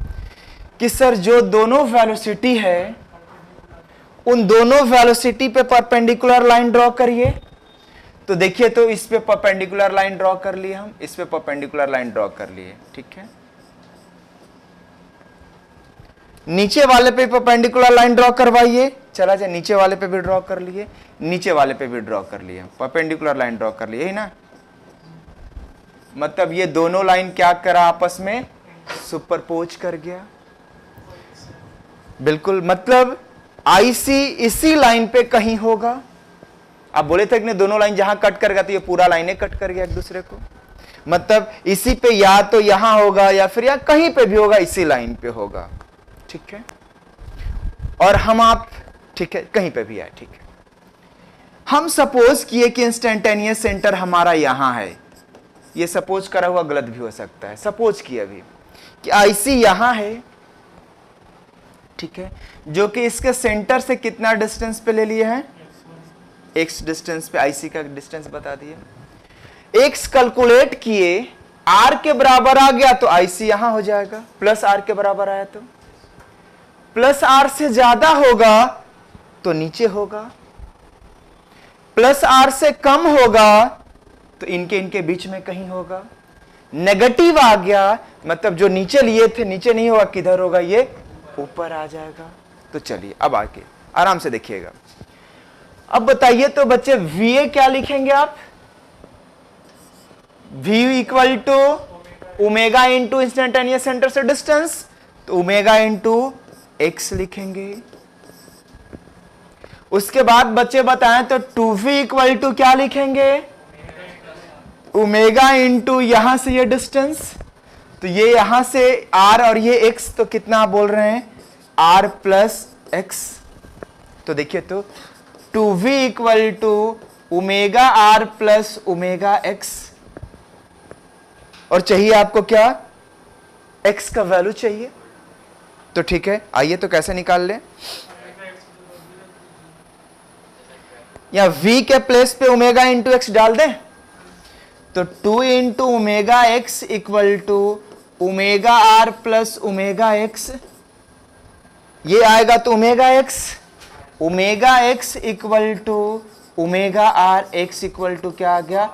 कि सर जो दोनों वेलोसिटी है उन दोनों वेलोसिटी पे परपेंडिकुलर लाइन ड्रॉ करिए। तो देखिए तो इस पे परपेंडिकुलर लाइन ड्रॉ कर लिए हम, इस पे परपेंडिकुलर लाइन ड्रॉ कर लिए। ठीक है, नीचे वाले पे परपेंडिकुलर लाइन ड्रॉ करवाइए, चला जाए नीचे वाले पे भी ड्रॉ कर लिए, नीचे वाले पे भी ड्रॉ कर लिए, परपेंडिकुलर लाइन ड्रॉ कर लिए, यही ना। मतलब ये दोनों लाइन क्या करा, आपस में सुपरपोज कर गया। बिल्कुल, मतलब आईसी इसी लाइन पे कहीं होगा। आप बोले थे कि दोनों लाइन जहां कट करेगा तो ये पूरा लाइनें कट कर गया एक दूसरे को, मतलब इसी पे या तो यहां होगा या फिर या कहीं पे भी होगा, इसी लाइन पे होगा। ठीक है, और हम आप, ठीक है, कहीं पे भी आए। ठीक है, हम सपोज किए कि इंस्टेंटेनियस सेंटर हमारा यहां है, ये सपोज करा हुआ गलत भी हो सकता है। सपोज किया अभी कि आईसी यहां है, ठीक है, जो कि इसके सेंटर से कितना डिस्टेंस पे ले लिए हैं, x डिस्टेंस पे आईसी का डिस्टेंस बता दिए। x कैलकुलेट किए, r के बराबर आ गया तो आईसी यहां हो जाएगा, प्लस r के बराबर आया तो, प्लस r से ज्यादा होगा तो नीचे होगा, प्लस r से कम होगा तो इनके बीच में कहीं होगा। नेगेटिव आ गया मतलब जो नीचे लिए थे नीचे नहीं होगा, किधर होगा, ये ऊपर आ जाएगा। तो चलिए अब आके आराम से देखिएगा। अब बताइए तो बच्चे VA क्या लिखेंगे आप, V equal to omega into instantaneous centre से डिस्टेंस। तो ओमेगा इंटू एक्स लिखेंगे। उसके बाद बच्चे बताएं तो 2v इक्वल टू क्या लिखेंगे? ओमेगा इंटू यहां से ये डिस्टेंस, तो ये यहां से r और ये x, तो कितना आप बोल रहे हैं? r plus X. तो देखिए तो 2v equal to omega r plus omega X, और चाहिए आपको क्या? x का वैल्यू चाहिए। तो ठीक है, आइए तो कैसे निकाल लें? या v के प्लेस पे ओमेगा इंटू एक्स डाल दें, तो 2 into omega X equal to omega R plus omega X, ये आएगा तो omega X equal to omega R, X equal to क्या आ गया?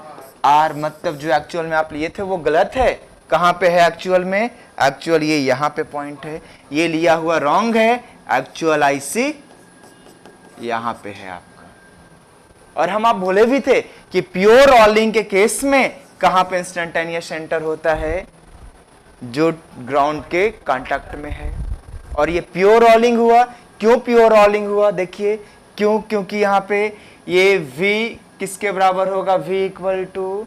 आर। मतलब जो एक्चुअल में आप लिए थे वो गलत है। कहां पे है एक्चुअल में? एक्चुअल ये यहां पे पॉइंट है, ये लिया हुआ रॉन्ग है। एक्चुअल आईसी यहां पे है आपका। और हम आप बोले भी थे कि प्योर रोलिंग के केस में कहां पे इंस्टेंटेनियस सेंटर होता है? जो ग्राउंड के कांटेक्ट में है। और ये प्योर रोलिंग हुआ। क्यों प्योर रोलिंग हुआ? देखिए क्यों, क्योंकि यहां पे ये v किसके बराबर होगा? v इक्वल टू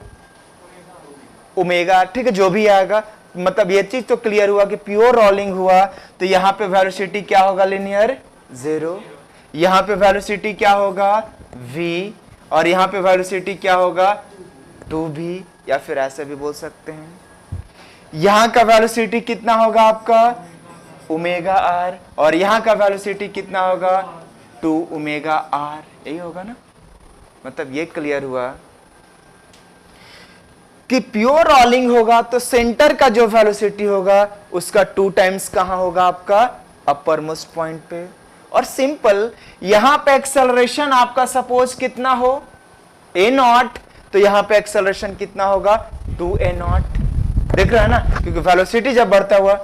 ओमेगा, ठीक है, जो भी आएगा। मतलब ये चीज तो क्लियर हुआ कि प्योर रोलिंग हुआ तो यहां पे वेलोसिटी क्या होगा? लिनियर 0। यहां पे वेलोसिटी क्या होगा? v। और यहां पे वेलोसिटी क्या होगा? 2v, या फिर ऐसे भी बोल सकते हैं। यहां का वेलोसिटी कितना होगा आपका? ओमेगा r, और यहां का वेलोसिटी कितना होगा? 2 ओमेगा r। यही होगा ना? मतलब ये क्लियर हुआ कि प्योर रोलिंग होगा तो सेंटर का जो वेलोसिटी होगा उसका 2 टाइम्स कहां होगा? आपका अपर मोस्ट पॉइंट पे। और सिंपल, यहां पे एक्सेलरेशन आपका सपोज कितना हो? a0, तो यहां पे एक्सेलरेशन कितना होगा? 2a0। देख रहे हैं ना? क्योंकि वेलोसिटी जब बढ़ता हुआ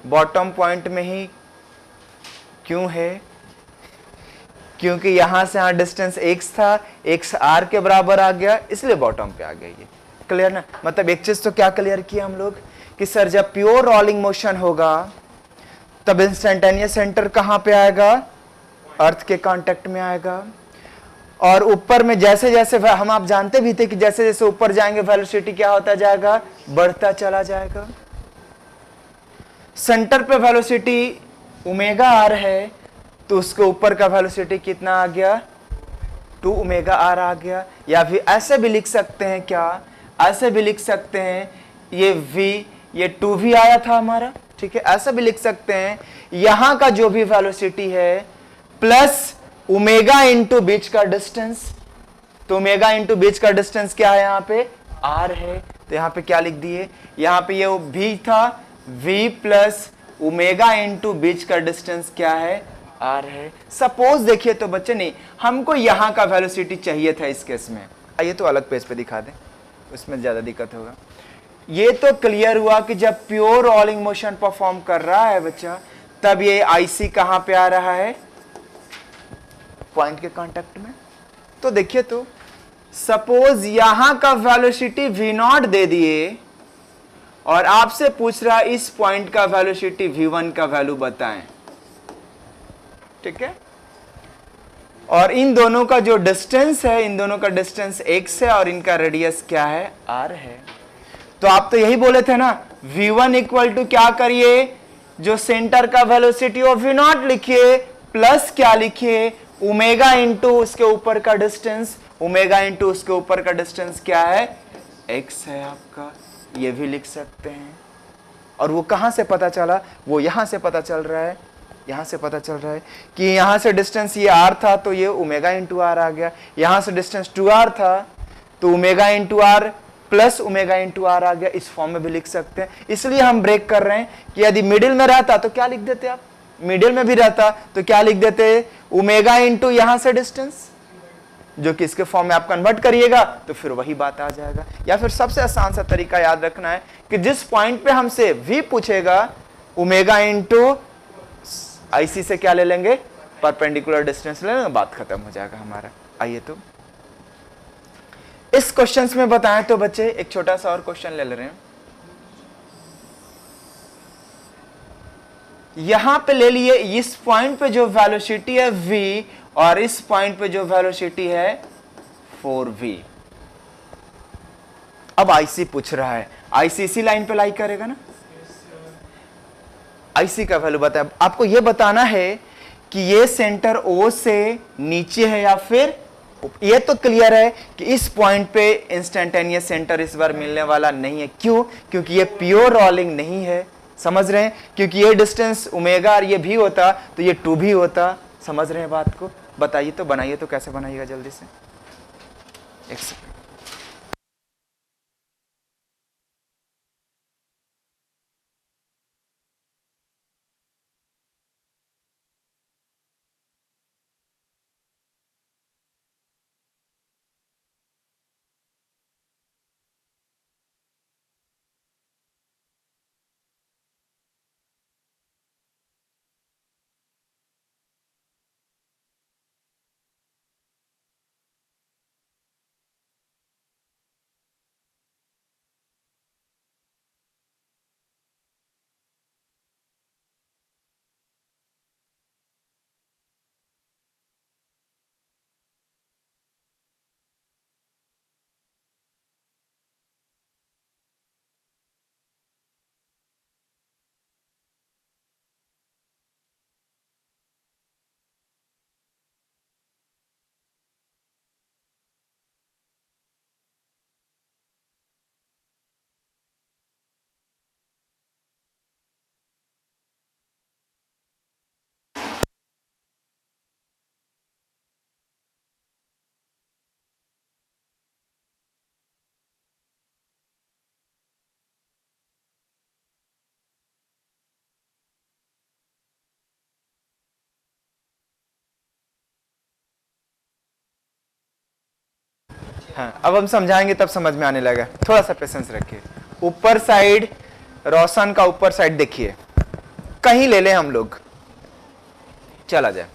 बॉटम पॉइंट में ही क्यों है? क्योंकि यहां से यहां डिस्टेंस x था, x r के बराबर आ गया, इसलिए बॉटम पे आ गया। ये क्लियर ना? मतलब एक चीज तो क्या क्लियर किया हम लोग कि सर जब प्योर रोलिंग मोशन होगा तब इंस्टेंटेनियस सेंटर कहां पे आएगा? अर्थ के कांटेक्ट में आएगा। और ऊपर में जैसे जैसे हम आप जानते भी थे कि जैसे जैसे ऊपर जाएंगे वेलोसिटी क्या होता जाएगा? बढ़ता चला जाएगा। सेंटर पे वेलोसिटी ओमेगा आर है तो उसके ऊपर का वेलोसिटी कितना आ गया? 2 ओमेगा आर आ गया। या फिर ऐसे भी लिख सकते हैं, क्या ऐसे भी लिख सकते हैं, ये v, ये 2v आया था हमारा, ठीक है। ऐसा भी लिख सकते हैं यहां का जो भी वेलोसिटी है प्लस ओमेगा इंटू बीच का डिस्टेंस। तो ओमेगा इंटू बीच का डिस्टेंस क्या है? यहां पे r है, तो यहां पे क्या लिख दिए? यहां पे ये v था, v प्लस ओमेगा इंटू बीच का डिस्टेंस क्या है? r है। सपोज देखिए तो बच्चे, नहीं हमको यहां का वेलोसिटी चाहिए था इस केस में। आइए तो अलग पेज पे दिखा दें, उसमें ज्यादा दिक्कत होगा। ये तो क्लियर हुआ कि जब प्योर रोलिंग मोशन परफॉर्म कर रहा है बच्चा, तब ये आईसी कहां पे आ रहा है? पॉइंट के कांटेक्ट में। तो देखिए तो सपोज यहां का वेलोसिटी v0 दे दिए और आपसे पूछ रहा इस पॉइंट का वेलोसिटी v1 का वैल्यू बताएं, ठीक है। और इन दोनों का जो डिस्टेंस है, इन दोनों का डिस्टेंस x है और इनका रेडियस क्या है? r है। तो आप तो यही बोले थे ना, v1 इक्वल टू क्या करिए? जो सेंटर का वेलोसिटी हो v0 लिखिए, प्लस क्या लिखिए? ओमेगा इंटू उसके ऊपर का डिस्टेंस। ओमेगा इंटू उसके ऊपर का डिस्टेंस क्या है? x है आपका। ये भी लिख सकते हैं। और वो कहां से पता चला? वो यहां से पता चल रहा है, यहां से पता चल रहा है कि यहां से डिस्टेंस ये r था तो ये ओमेगा इंटू r आ गया। यहां से डिस्टेंस 2r था तो omega into r plus omega into r आ गया। इस फॉर्म में भी लिख सकते हैं। इसलिए हम ब्रेक कर रहे हैं कि यदि मिडिल में रहता तो क्या लिख देते आप? मिडिल में भी रहता तो क्या लिख देते? ओमेगा इंटू यहां से डिस्टेंस, जो कि इसके फॉर्म में आप कन्वर्ट करिएगा तो फिर वही बात आ जाएगा। या फिर सबसे आसान सा तरीका याद रखना है कि जिस पॉइंट पे हमसे v पूछेगा, ओमेगा इंटू आईसी से क्या ले लेंगे? परपेंडिकुलर डिस्टेंस ले लेंगे, बात खत्म हो जाएगा हमारा। आइए तो इस क्वेश्चंस में बताएं तो बच्चे एक छोटा सा और क्वेश्चन ले रहे हैं। यहां पे ले लिए इस पॉइंट पे जो वेलोसिटी है v और इस पॉइंट पे जो वेलोसिटी है 4v। अब आईसी पूछ रहा है, आईसी इसी लाइन पे लाई करेगा ना। आईसी का वैल्यू बताया, आपको यह बताना है कि ये सेंटर ओ से नीचे है या फिर, ये तो क्लियर है कि इस पॉइंट पे इंस्टेंटेनियस सेंटर इस बार मिलने वाला नहीं है। क्यों? क्योंकि ये प्योर रोलिंग नहीं है, समझ रहे हैं? क्योंकि ये डिस्टेंस ओमेगा और ये भी होता तो ये 2 भी होता। समझ रहे हैं बात को? बताइए तो, बनाइए तो, कैसे बनाइएगा जल्दी से। एक सेकंड। हाँ, अब हम समझाएंगे तब समझ में आने लगा, थोड़ा सा पेशेंस रखिए। ऊपर साइड, रोशन का ऊपर साइड देखिए, कहीं ले ले हम लोग, चला जाए,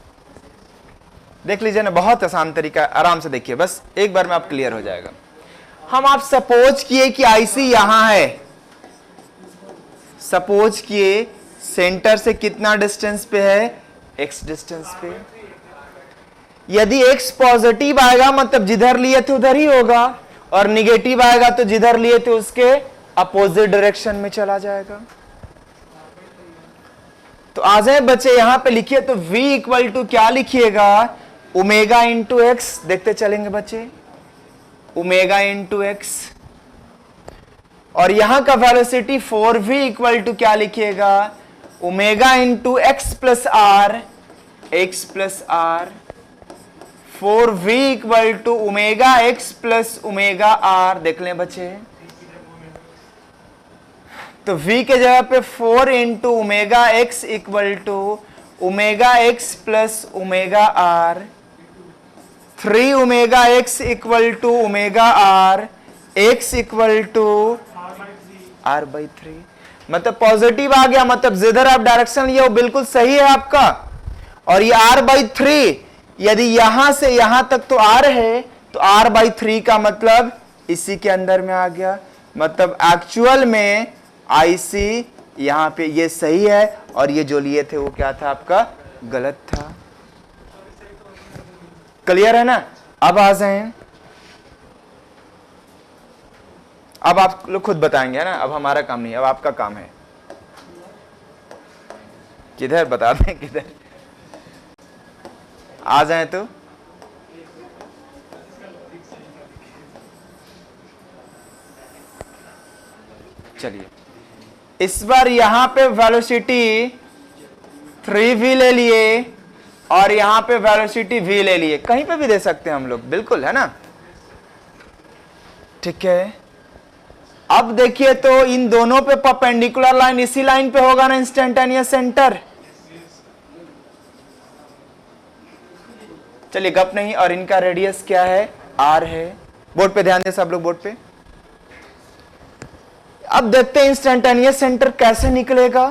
देख लीजिए ना, बहुत आसान तरीका, आराम से देखिए, बस एक बार में आप क्लियर हो जाएगा। हम आप सपोज किए कि आईसी यहां है, सपोज किए सेंटर से कितना डिस्टेंस पे है, x डिस्टेंस पे। यदि x पॉजिटिव आएगा मतलब जिधर लिए थे उधर ही होगा, और निगेटिव आएगा तो जिधर लिए थे उसके अपोजिट डायरेक्शन में चला जाएगा। तो आ जाए बच्चे, यहां पे लिखिए तो v इक्वल टू क्या लिखिएगा, ओमेगा इंटू एक्स। देखते चलेंगे बच्चे, ओमेगा इंटू एक्स, और यहां का वेलोसिटी 4v इक्वल टू क्या लिखिएगा, omega into X plus R, X plus R. 4v equal to omega X plus omega R. देख लें बच्चे, तो v के जगह पे 4 into omega X equal to omega X plus omega R, 3 omega X equal to omega R, X equal to R by 3। मतलब positive आ गया, मतलब जिधर आप डायरेक्शन लिए वो बिल्कुल सही है आपका। और ये आर बाई 3, यदि यहां से यहां तक तो आर है, तो आर बाई 3 का मतलब इसी के अंदर में आ गया। मतलब एक्चुअल में आईसी यहां पे ये सही है, और ये जो लिए थे वो क्या था आपका, गलत था। क्लियर है ना? अब आ जाए, अब आप लोग खुद बताएंगे ना, अब हमारा काम नहीं, अब आपका काम है। किधर बता दें, किधर आ जाए तो चलिए, इस बार यहां पे वेलोसिटी 3v ले लिए और यहां पे वेलोसिटी v ले लिए, कहीं पे भी दे सकते हैं हम लोग, बिल्कुल, है ना? ठीक है। अब देखिए तो इन दोनों पे परपेंडिकुलर लाइन इसी लाइन पे होगा ना इंस्टेंटेनियस सेंटर। चलिए गप नहीं, और इनका रेडियस क्या है, r है। बोर्ड पे ध्यान दें सब लोग, बोर्ड पे। अब देखते हैं इंस्टेंटेनियस सेंटर कैसे निकलेगा।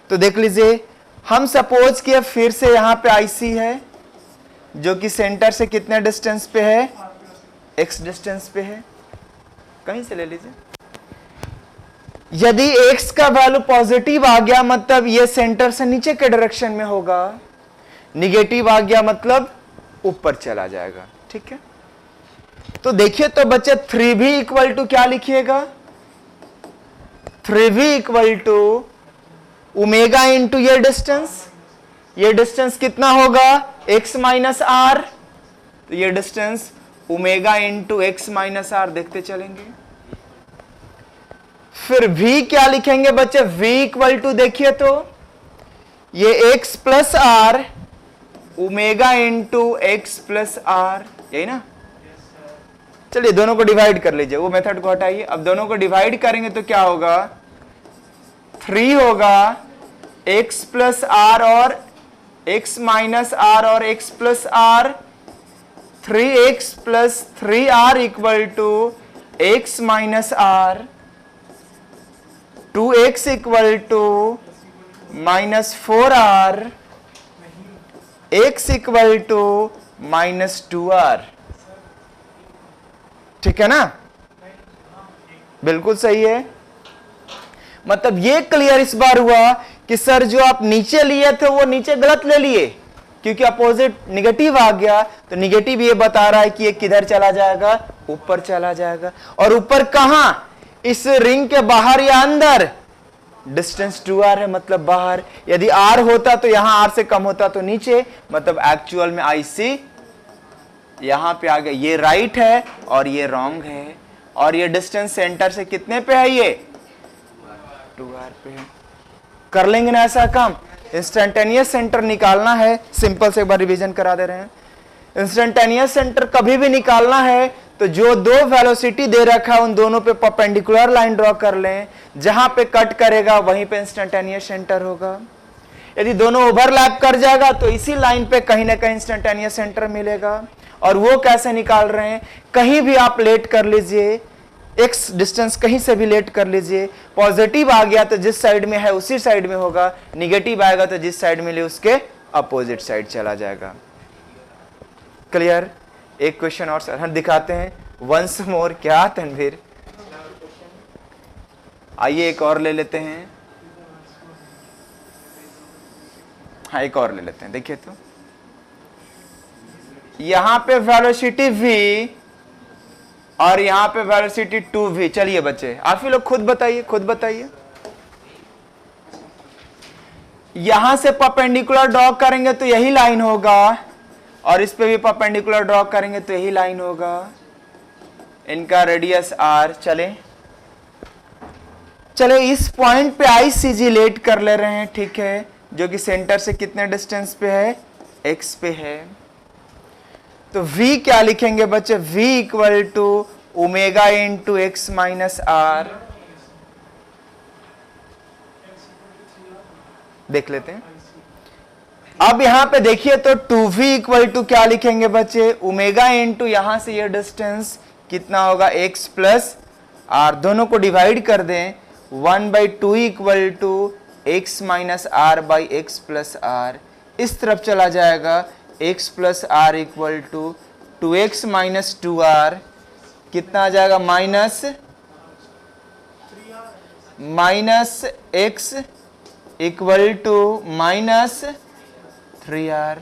तो देख लीजिए, हम सपोज किए फिर से यहां पे आईसी है, जो कि सेंटर से कितने डिस्टेंस पे है, x डिस्टेंस पे है, कहीं से ले लीजिए। यदि x का वैल्यू पॉजिटिव आ गया मतलब ये सेंटर से नीचे के डायरेक्शन में होगा, निगेटिव आ गया मतलब ऊपर चला जाएगा। ठीक है, तो देखिए तो बच्चे 3v इक्वल टू क्या लिखिएगा, 3v equal to omega into ये डिस्टेंस कितना होगा x माइनस आर, तो ये distance omega into X minus R देखते चलेंगे। फिर v क्या लिखेंगे बच्चे, v इक्वल टू देखिए तो ये x plus R omega into X plus R, यही ना। चलिए दोनों को डिवाइड कर लीजिए, वो मेथड को हटाइए। अब दोनों को डिवाइड करेंगे तो क्या होगा, 3 होगा x प्लस आर और x माइनस आर और x plus R, 3x plus 3r equal to x minus R, 2x equal to minus 4r, x equal to minus 2r। ठीक है ना, बिल्कुल सही है। मतलब ये क्लियर इस बार हुआ कि सर जो आप नीचे लिए थे वो नीचे गलत ले लिए, क्योंकि अपोजिट निगेटिव आ गया, तो निगेटिव ये बता रहा है कि ये किधर चला जाएगा, ऊपर चला जाएगा। और ऊपर कहां, इस रिंग के बाहर या अंदर, डिस्टेंस 2r है मतलब बाहर। यदि r होता तो यहां r से कम होता तो नीचे, मतलब एक्चुअल में IC यहां पे आ गया, ये राइट है और ये रॉन्ग है। और ये डिस्टेंस सेंटर से कितने पे है, ये 2r पे है। कर लेंगे ना ऐसा काम, इंस्टेंटेनियस सेंटर निकालना है। सिंपल से एक बार रिवीजन करा दे रहे हैं। इंस्टेंटेनियस सेंटर कभी भी निकालना है तो जो दो वेलोसिटी दे रखा है उन दोनों पे परपेंडिकुलर लाइन ड्रॉ कर लें, जहां पे कट करेगा वहीं पे इंस्टेंटेनियस सेंटर होगा। यदि दोनों ओवरलैप कर जाएगा तो इसी लाइन पे कहीं ना कहीं इंस्टेंटेनियस सेंटर मिलेगा। और वो कैसे निकाल रहे हैं, कहीं भी आप लेट कर लीजिए, x डिस्टेंस कहीं से भी लेट कर लीजिए। पॉजिटिव आ गया तो जिस साइड में है उसी साइड में होगा, निगेटिव आएगा तो जिस साइड में ले उसके अपोजिट साइड चला जाएगा। क्लियर। एक क्वेश्चन और सर दिखाते हैं वंस मोर। क्या तनवीर, आइए एक और ले लेते हैं। हाँ एक और ले लेते हैं। देखिए तो यहां पे वेलोसिटी v और यहां पे वेलोसिटी 2v। चलिए बच्चे आप ही लोग खुद बताइए। यहां से परपेंडिकुलर ड्रॉ करेंगे तो यही लाइन होगा, और इस पे भी परपेंडिकुलर ड्रॉ करेंगे तो यही लाइन होगा। इनका रेडियस r। चले इस पॉइंट पे ICG लेट कर ले रहे हैं, ठीक है, जो कि सेंटर से कितने डिस्टेंस पे है, x पे है। तो v क्या लिखेंगे बच्चे, v equal to omega into X minus R. देख लेते हैं। अब यहां पे देखिए तो 2v इक्वल टू क्या लिखेंगे बच्चे, ओमेगा इंटू यहां से ये डिस्टेंस कितना होगा, x प्लस आर। दोनों को डिवाइड कर दें, 1/2 equal to X minus R by X plus R. इस तरफ चला जाएगा, x plus R equal to 2x minus 2r। कितना आ जाएगा, minus x equal to minus 3r।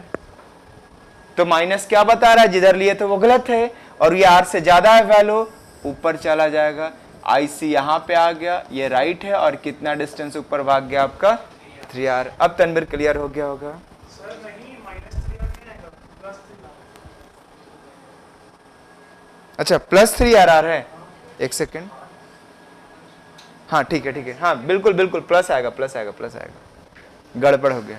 तो माइनस क्या बता रहा है, जिधर लिए तो वो गलत है, और ये r से ज्यादा है वैल्यू, ऊपर चला जाएगा। IC यहां पे आ गया, ये राइट है, और कितना डिस्टेंस ऊपर भाग गया आपका, 3r। अब तनवीर क्लियर हो गया होगा। अच्छा प्लस 3r है, एक सेकेंड। हाँ ठीक है, हाँ बिल्कुल प्लस आएगा, गड़बड़ हो गया।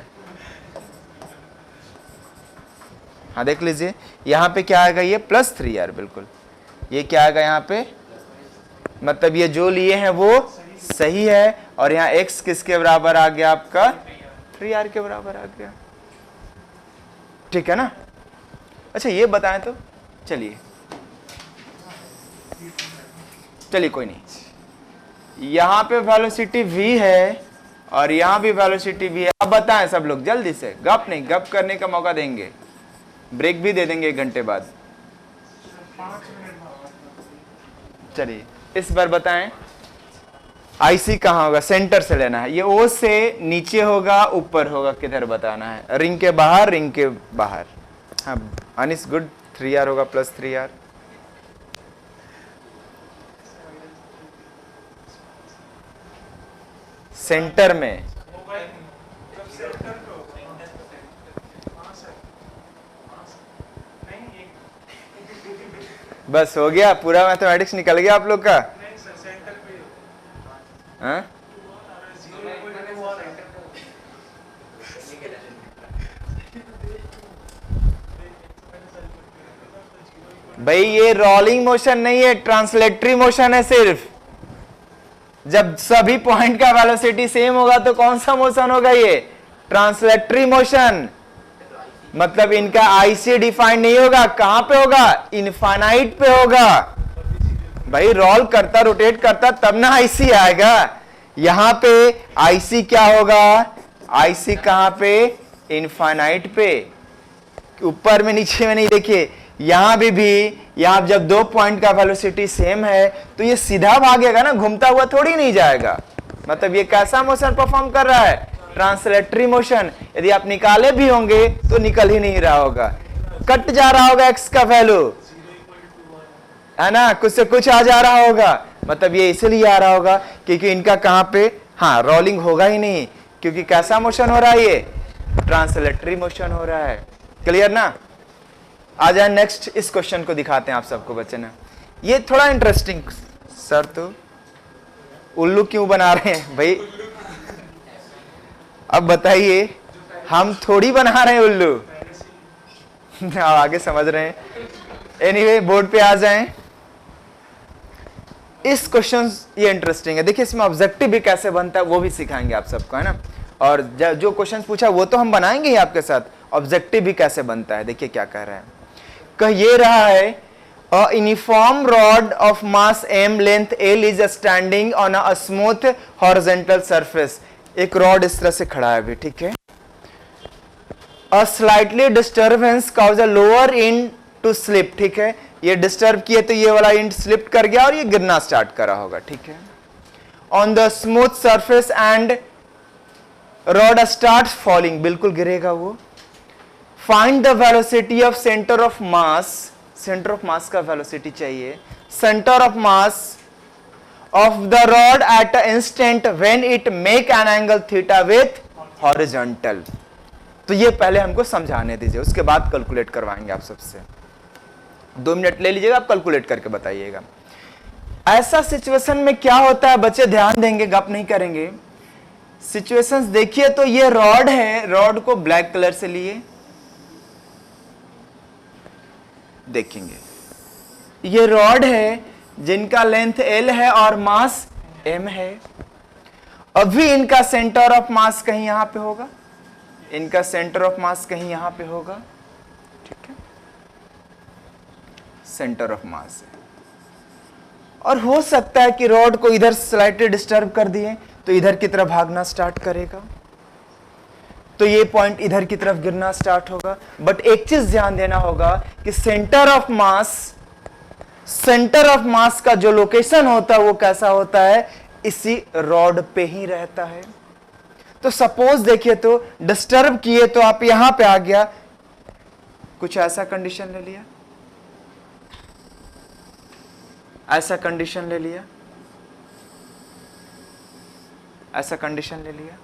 हाँ देख लीजिए, यहां पे क्या आएगा, ये प्लस 3r, बिल्कुल। ये क्या आएगा यहाँ पे, मतलब ये जो लिए हैं वो सही है, और यहाँ x किसके बराबर आ गया आपका, 3r के बराबर आ गया। ठीक है ना। अच्छा ये बताएं तो, चलिए कोई नहीं। यहां पे वेलोसिटी v है और यहां भी वेलोसिटी v है। अब बताएं सब लोग जल्दी से, गप नहीं, गप करने का मौका देंगे, ब्रेक भी दे देंगे 1 घंटे बाद। चलिए इस बार बताएं, आईसी कहाँ होगा, सेंटर से लेना है। ये ओ से नीचे होगा ऊपर होगा, किधर बताना है, रिंग के बाहर रिंग के बाहर। हाँ अनिस गुड, 3R होगा प्लस 3R। सेंटर में बस हो गया, पूरा मैथमेटिक्स निकल गया आप लोग का। हाँ? भाई ये रोलिंग मोशन नहीं है, ट्रांसलेटरी मोशन है सिर्फ। जब सभी पॉइंट का वेलोसिटी सेम होगा तो कौन सा मोशन होगा, ये ट्रांसलेटरी मोशन। मतलब इनका आईसी डिफाइन नहीं होगा, कहां पे होगा, इनफाइनाइट पे होगा। भाई रोल करता रोटेट करता तब ना आईसी आएगा। यहां पे आईसी क्या होगा, आईसी कहां पे, इनफाइनाइट पे, ऊपर में नीचे में नहीं। देखिए यहां भी यहां जब दो पॉइंट का वेलोसिटी सेम है तो ये सीधा भागेगा ना, घूमता हुआ थोड़ी नहीं जाएगा। मतलब ये कैसा मोशन परफॉर्म कर रहा है, ट्रांसलेटरी मोशन। यदि आप निकाले भी होंगे तो निकल ही नहीं रहा होगा, कट जा रहा होगा एक्स का वैल्यू, है ना, कुछ से कुछ आ जा रहा होगा। मतलब ये इसलिए आ रहा होगा क्योंकि इनका कहां पे, हाँ रोलिंग होगा ही नहीं, क्योंकि कैसा मोशन हो रहा है, ये ट्रांसलेटरी मोशन हो रहा है। क्लियर ना। आ जाए नेक्स्ट, इस क्वेश्चन को दिखाते हैं आप सबको बच्चे ना। ये थोड़ा इंटरेस्टिंग। सर तो उल्लू क्यों बना रहे हैं भाई, अब बताइए, हम थोड़ी बना रहे हैं उल्लू। आप आगे समझ रहे हैं। एनीवे बोर्ड पे आ जाएं। इस क्वेश्चन ये इंटरेस्टिंग है। देखिए इसमें ऑब्जेक्टिव भी कैसे बनता है वो भी सिखाएंगे आप सबको, है ना। और जो क्वेश्चन पूछा वो तो हम बनाएंगे ही आपके साथ, ऑब्जेक्टिव भी कैसे बनता है। देखिए क्या कह रहा है, कह ये रहा है, a uniform rod of mass m length l is standing on a smooth horizontal surface. एक रॉड इस तरह से खड़ा है अभी, ठीक है। A slightly disturbance cause a lower end to slip, ठीक है। ये डिस्टर्ब किए तो ये वाला इंड स्लिप कर गया और ये गिरना स्टार्ट करा होगा, ठीक है। On the smooth surface and rod start falling, बिल्कुल गिरेगा वो। Find the velocity of centre of mass, centre of मास का वेलोसिटी चाहिए, centre of mass of the rod at a instant when it make an angle theta with horizontal. तो ये पहले हमको समझाने दीजिए, उसके बाद कैलकुलेट करवाएंगे आप सबसे। 2 मिनट ले लीजिएगा, आप कैलकुलेट करके बताइएगा। ऐसा सिचुएशन में क्या होता है बच्चे, ध्यान देंगे, गप नहीं करेंगे। सिचुएशंस देखिए तो ये रॉड है, रॉड को ब्लैक कलर से लिए देखेंगे। ये रॉड है जिनका लेंथ l है और मास m है। अभी इनका सेंटर ऑफ मास कहीं यहां पे होगा, इनका सेंटर ऑफ मास कहीं यहां पे होगा, ठीक है, सेंटर ऑफ मास है। और हो सकता है कि रॉड को इधर स्लाइटली डिस्टर्ब कर दिए तो इधर की तरफ भागना स्टार्ट करेगा, तो ये पॉइंट इधर की तरफ गिरना स्टार्ट होगा। बट एक चीज ध्यान देना होगा कि सेंटर ऑफ मास का जो लोकेशन होता है वो कैसा होता है, इसी रॉड पे ही रहता है। तो सपोज देखिए तो डिस्टर्ब किए तो आप यहां पे आ गया, कुछ ऐसा कंडीशन ले लिया, ऐसा कंडीशन ले लिया, ऐसा कंडीशन ले लिया,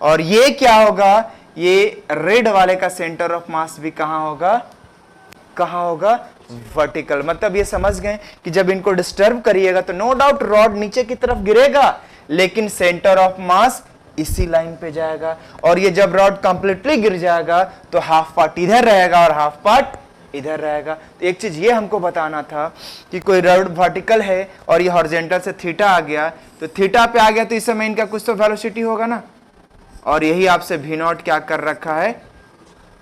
और ये क्या होगा, ये रेड वाले का सेंटर ऑफ मास भी कहां होगा, कहां होगा, वर्टिकल। मतलब ये समझ गए कि जब इनको डिस्टर्ब करिएगा तो नो डाउट रॉड नीचे की तरफ गिरेगा, लेकिन सेंटर ऑफ मास इसी लाइन पे जाएगा। और ये जब रॉड कंप्लीटली गिर जाएगा तो हाफ पार्ट इधर रहेगा और हाफ पार्ट इधर रहेगा। तो एक चीज ये हमको बताना था कि कोई रॉड वर्टिकल है और ये हॉरिजॉन्टल से थीटा आ गया, तो थीटा पे आ गया तो इस समय इनका कुछ तो वेलोसिटी होगा ना। और यही आपसे भी नॉट क्या कर रखा है,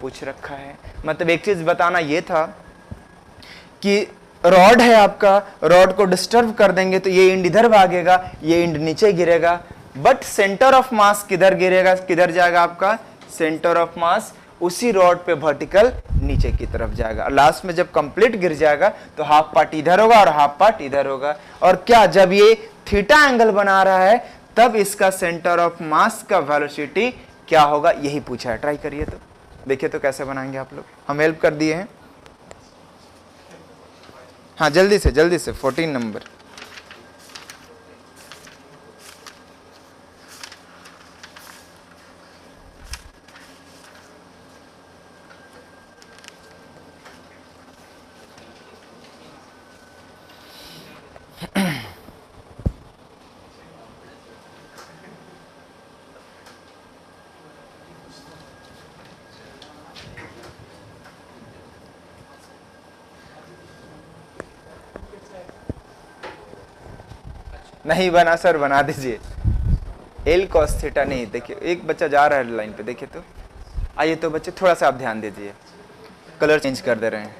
पूछ रखा है। मतलब एक चीज बताना ये था कि रॉड है आपका, रॉड को डिस्टर्ब कर देंगे तो ये इंड इधर भागेगा, ये इंड नीचे गिरेगा, बट सेंटर ऑफ मास किधर गिरेगा, किधर जाएगा आपका, सेंटर ऑफ मास उसी रॉड पे वर्टिकल नीचे की तरफ जाएगा। लास्ट में जब कंप्लीट गिर जाएगा तो हाफ पार्ट इधर होगा और हाफ पार्ट इधर होगा। और क्या जब ये थीटा एंगल बना रहा है, तब इसका सेंटर ऑफ मास का वेलोसिटी क्या होगा, यही पूछा है। ट्राई करिए तो देखिए तो कैसे बनाएंगे आप लोग। हम हेल्प कर दिए हैं। हाँ जल्दी से 14 नंबर। नहीं बना सर, बना दीजिए। एल कॉस थीटा नहीं, देखिए एक बच्चा जा रहा है लाइन पे, देखिए तो। आइए तो बच्चे थोड़ा सा आप ध्यान दीजिए, कलर चेंज कर दे रहे हैं।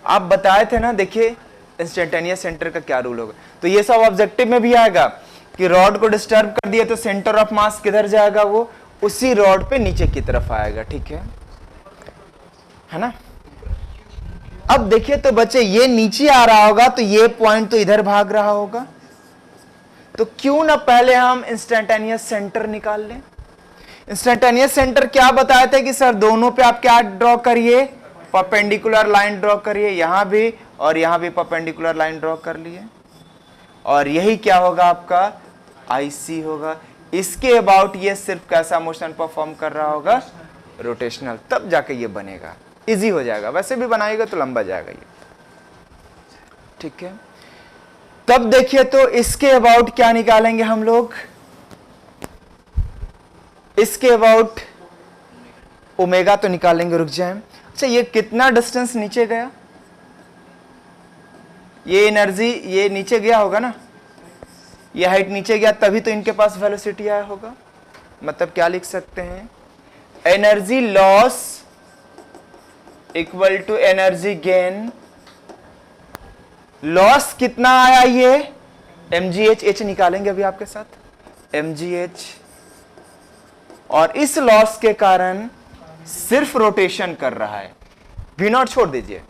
आप बताए थे ना, देखिए इंस्टेंटेनियस सेंटर का क्या रूल होगा। तो ये सब ऑब्जेक्टिव में भी आएगा कि रॉड को डिस्टर्ब कर दिए तो सेंटर ऑफ मास किधर जाएगा, वो उसी रॉड पे नीचे की तरफ आएगा। ठीक है ना। अब देखिए तो बच्चे, ये नीचे आ रहा होगा तो ये पॉइंट तो इधर भाग रहा होगा, तो क्यों ना पहले हम इंस्टेंटेनियस सेंटर निकाल लें। इंस्टेंटेनियस सेंटर क्या बताए थे कि सर दोनों पे आप क्या ड्रॉ करिए, परपेंडिकुलर लाइन ड्रॉ करिए, यहां भी और यहां भी परपेंडिकुलर लाइन ड्रॉ कर लिए, और यही क्या होगा आपका आईसी होगा। इसके अबाउट ये सिर्फ कैसा मोशन परफॉर्म कर रहा होगा, रोटेशनल, तब जाके ये बनेगा, इजी हो जाएगा। वैसे भी बनाएगा तो लंबा जाएगा ये। ठीक है, तब देखिए तो इसके अबाउट क्या निकालेंगे हम लोग, इसके अबाउट ओमेगा तो निकालेंगे, रुक जाए। अच्छा ये कितना डिस्टेंस नीचे गया, ये एनर्जी ये नीचे गया होगा ना, ये हाइट नीचे गया, तभी तो इनके पास वेलोसिटी आया होगा। मतलब क्या लिख सकते हैं, energy loss equal to energy gain. Loss कितना आया, ये mgh निकालेंगे अभी आपके साथ, mgh, और इस लॉस के कारण सिर्फ रोटेशन कर रहा है। v नॉट छोड़ दीजिए,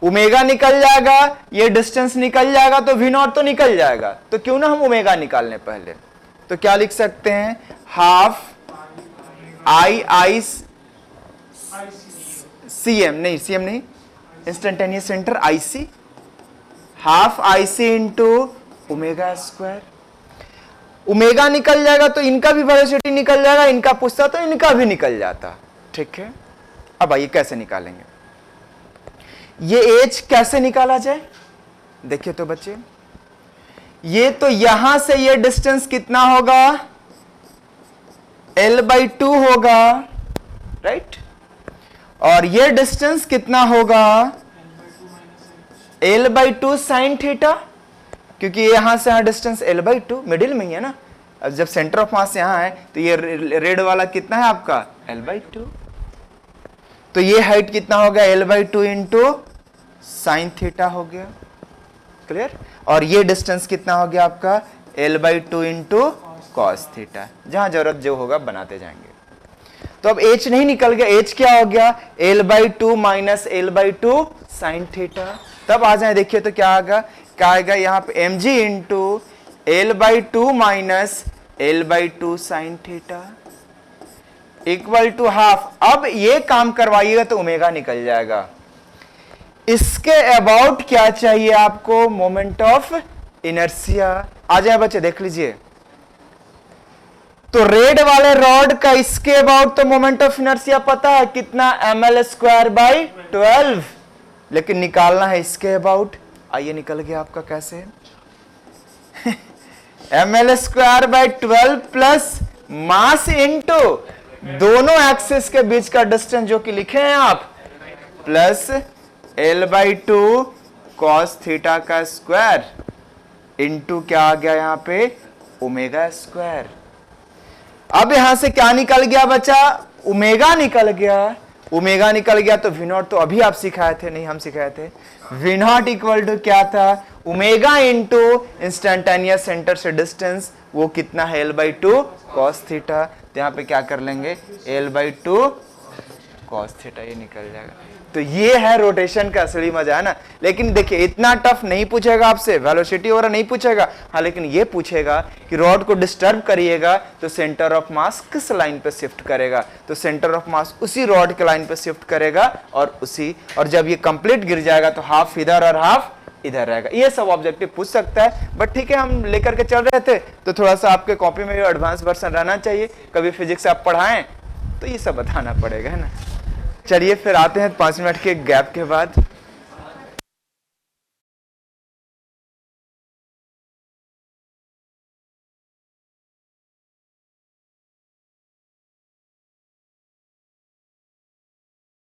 ओमेगा निकल जाएगा, ये डिस्टेंस निकल जाएगा तो v नॉट तो निकल जाएगा, तो क्यों ना हम ओमेगा निकाल लें पहले। तो क्या लिख सकते हैं, हाफ आई cm नहीं, instantaneous centre IC, half IC into omega square. Omega निकल जाएगा तो इनका भी वेलोसिटी निकल जाएगा, इनका पूछता तो इनका भी निकल जाता। ठीक है, अब आइए कैसे निकालेंगे, ये एज कैसे निकाला जाए। देखिए तो बच्चे, ये तो यहां से ये डिस्टेंस कितना होगा, L/2 होगा, राइट, और ये डिस्टेंस कितना होगा, L/2 साइन थीटा, क्योंकि यहां से यहां डिस्टेंस L/2 मिडिल में ही है ना। अब जब सेंटर ऑफ मास यहां है तो ये रेड वाला कितना है आपका L/2, तो ये हाइट कितना हो गया, L/2 इंटू साइन थीटा हो गया, क्लियर। और ये डिस्टेंस कितना हो गया आपका L/2 इंटू कॉस थीटा। जहां जरूरत जो होगा बनाते जाएंगे। तो अब h नहीं निकल गया, h क्या हो गया, L/2 minus L/2 sine theta. तब आ जाए, देखिए तो क्या आएगा यहाँ पे mg into L/2 minus L/2 sine theta equal to half. अब ये काम करवाइएगा तो ओमेगा निकल जाएगा। इसके अबाउट क्या चाहिए आपको, मोमेंट ऑफ इनर्शिया। आ जाए बच्चे, देख लीजिए, तो रेड वाले रॉड का इसके अबाउट तो मोमेंट ऑफ इनर्शिया पता है कितना, ml²/12, लेकिन निकालना है इसके अबाउट। आइए निकल गया आपका कैसे, ml²/12 प्लस मास इंटू दोनों एक्सिस के बीच का डिस्टेंस जो कि लिखे हैं आप, प्लस L/2 कॉस थीटा का स्क्वायर इंटू क्या आ गया यहां पे, ओमेगा स्क्वायर। अब यहां से क्या निकल गया बचा, ओमेगा निकल गया। ओमेगा निकल गया तो V नॉट तो अभी आप सिखाए थे, नहीं हम सिखाए थे, V नॉट इक्वल टू क्या था, ओमेगा इंटू इंस्टेंटेनियस सेंटर से डिस्टेंस, वो कितना है L/2 कॉस थीटा। तो यहां पे क्या कर लेंगे, L/2 cos थीटा, ये निकल जाएगा। तो ये है रोटेशन का असली मजा, है ना। लेकिन देखिए इतना टफ नहीं पूछेगा आपसे, वेलोसिटी वगैरह नहीं पूछेगा, हाँ लेकिन ये पूछेगा कि रॉड को डिस्टर्ब करिएगा तो सेंटर ऑफ मास किस लाइन पे शिफ्ट करेगा, तो सेंटर ऑफ मास उसी रॉड के लाइन पे शिफ्ट करेगा और जब ये कंप्लीट गिर जाएगा तो हाफ इधर और हाफ इधर रहेगा। ये सब ऑब्जेक्टिव पूछ सकता है, बट ठीक है हम लेकर के चल रहे थे तो थोड़ा सा आपके कॉपी में एडवांस वर्जन रहना चाहिए, कभी फिजिक्स आप पढ़ाएं तो ये सब बताना पड़ेगा, है ना। चलिए फिर आते हैं 5 मिनट के गैप के बाद।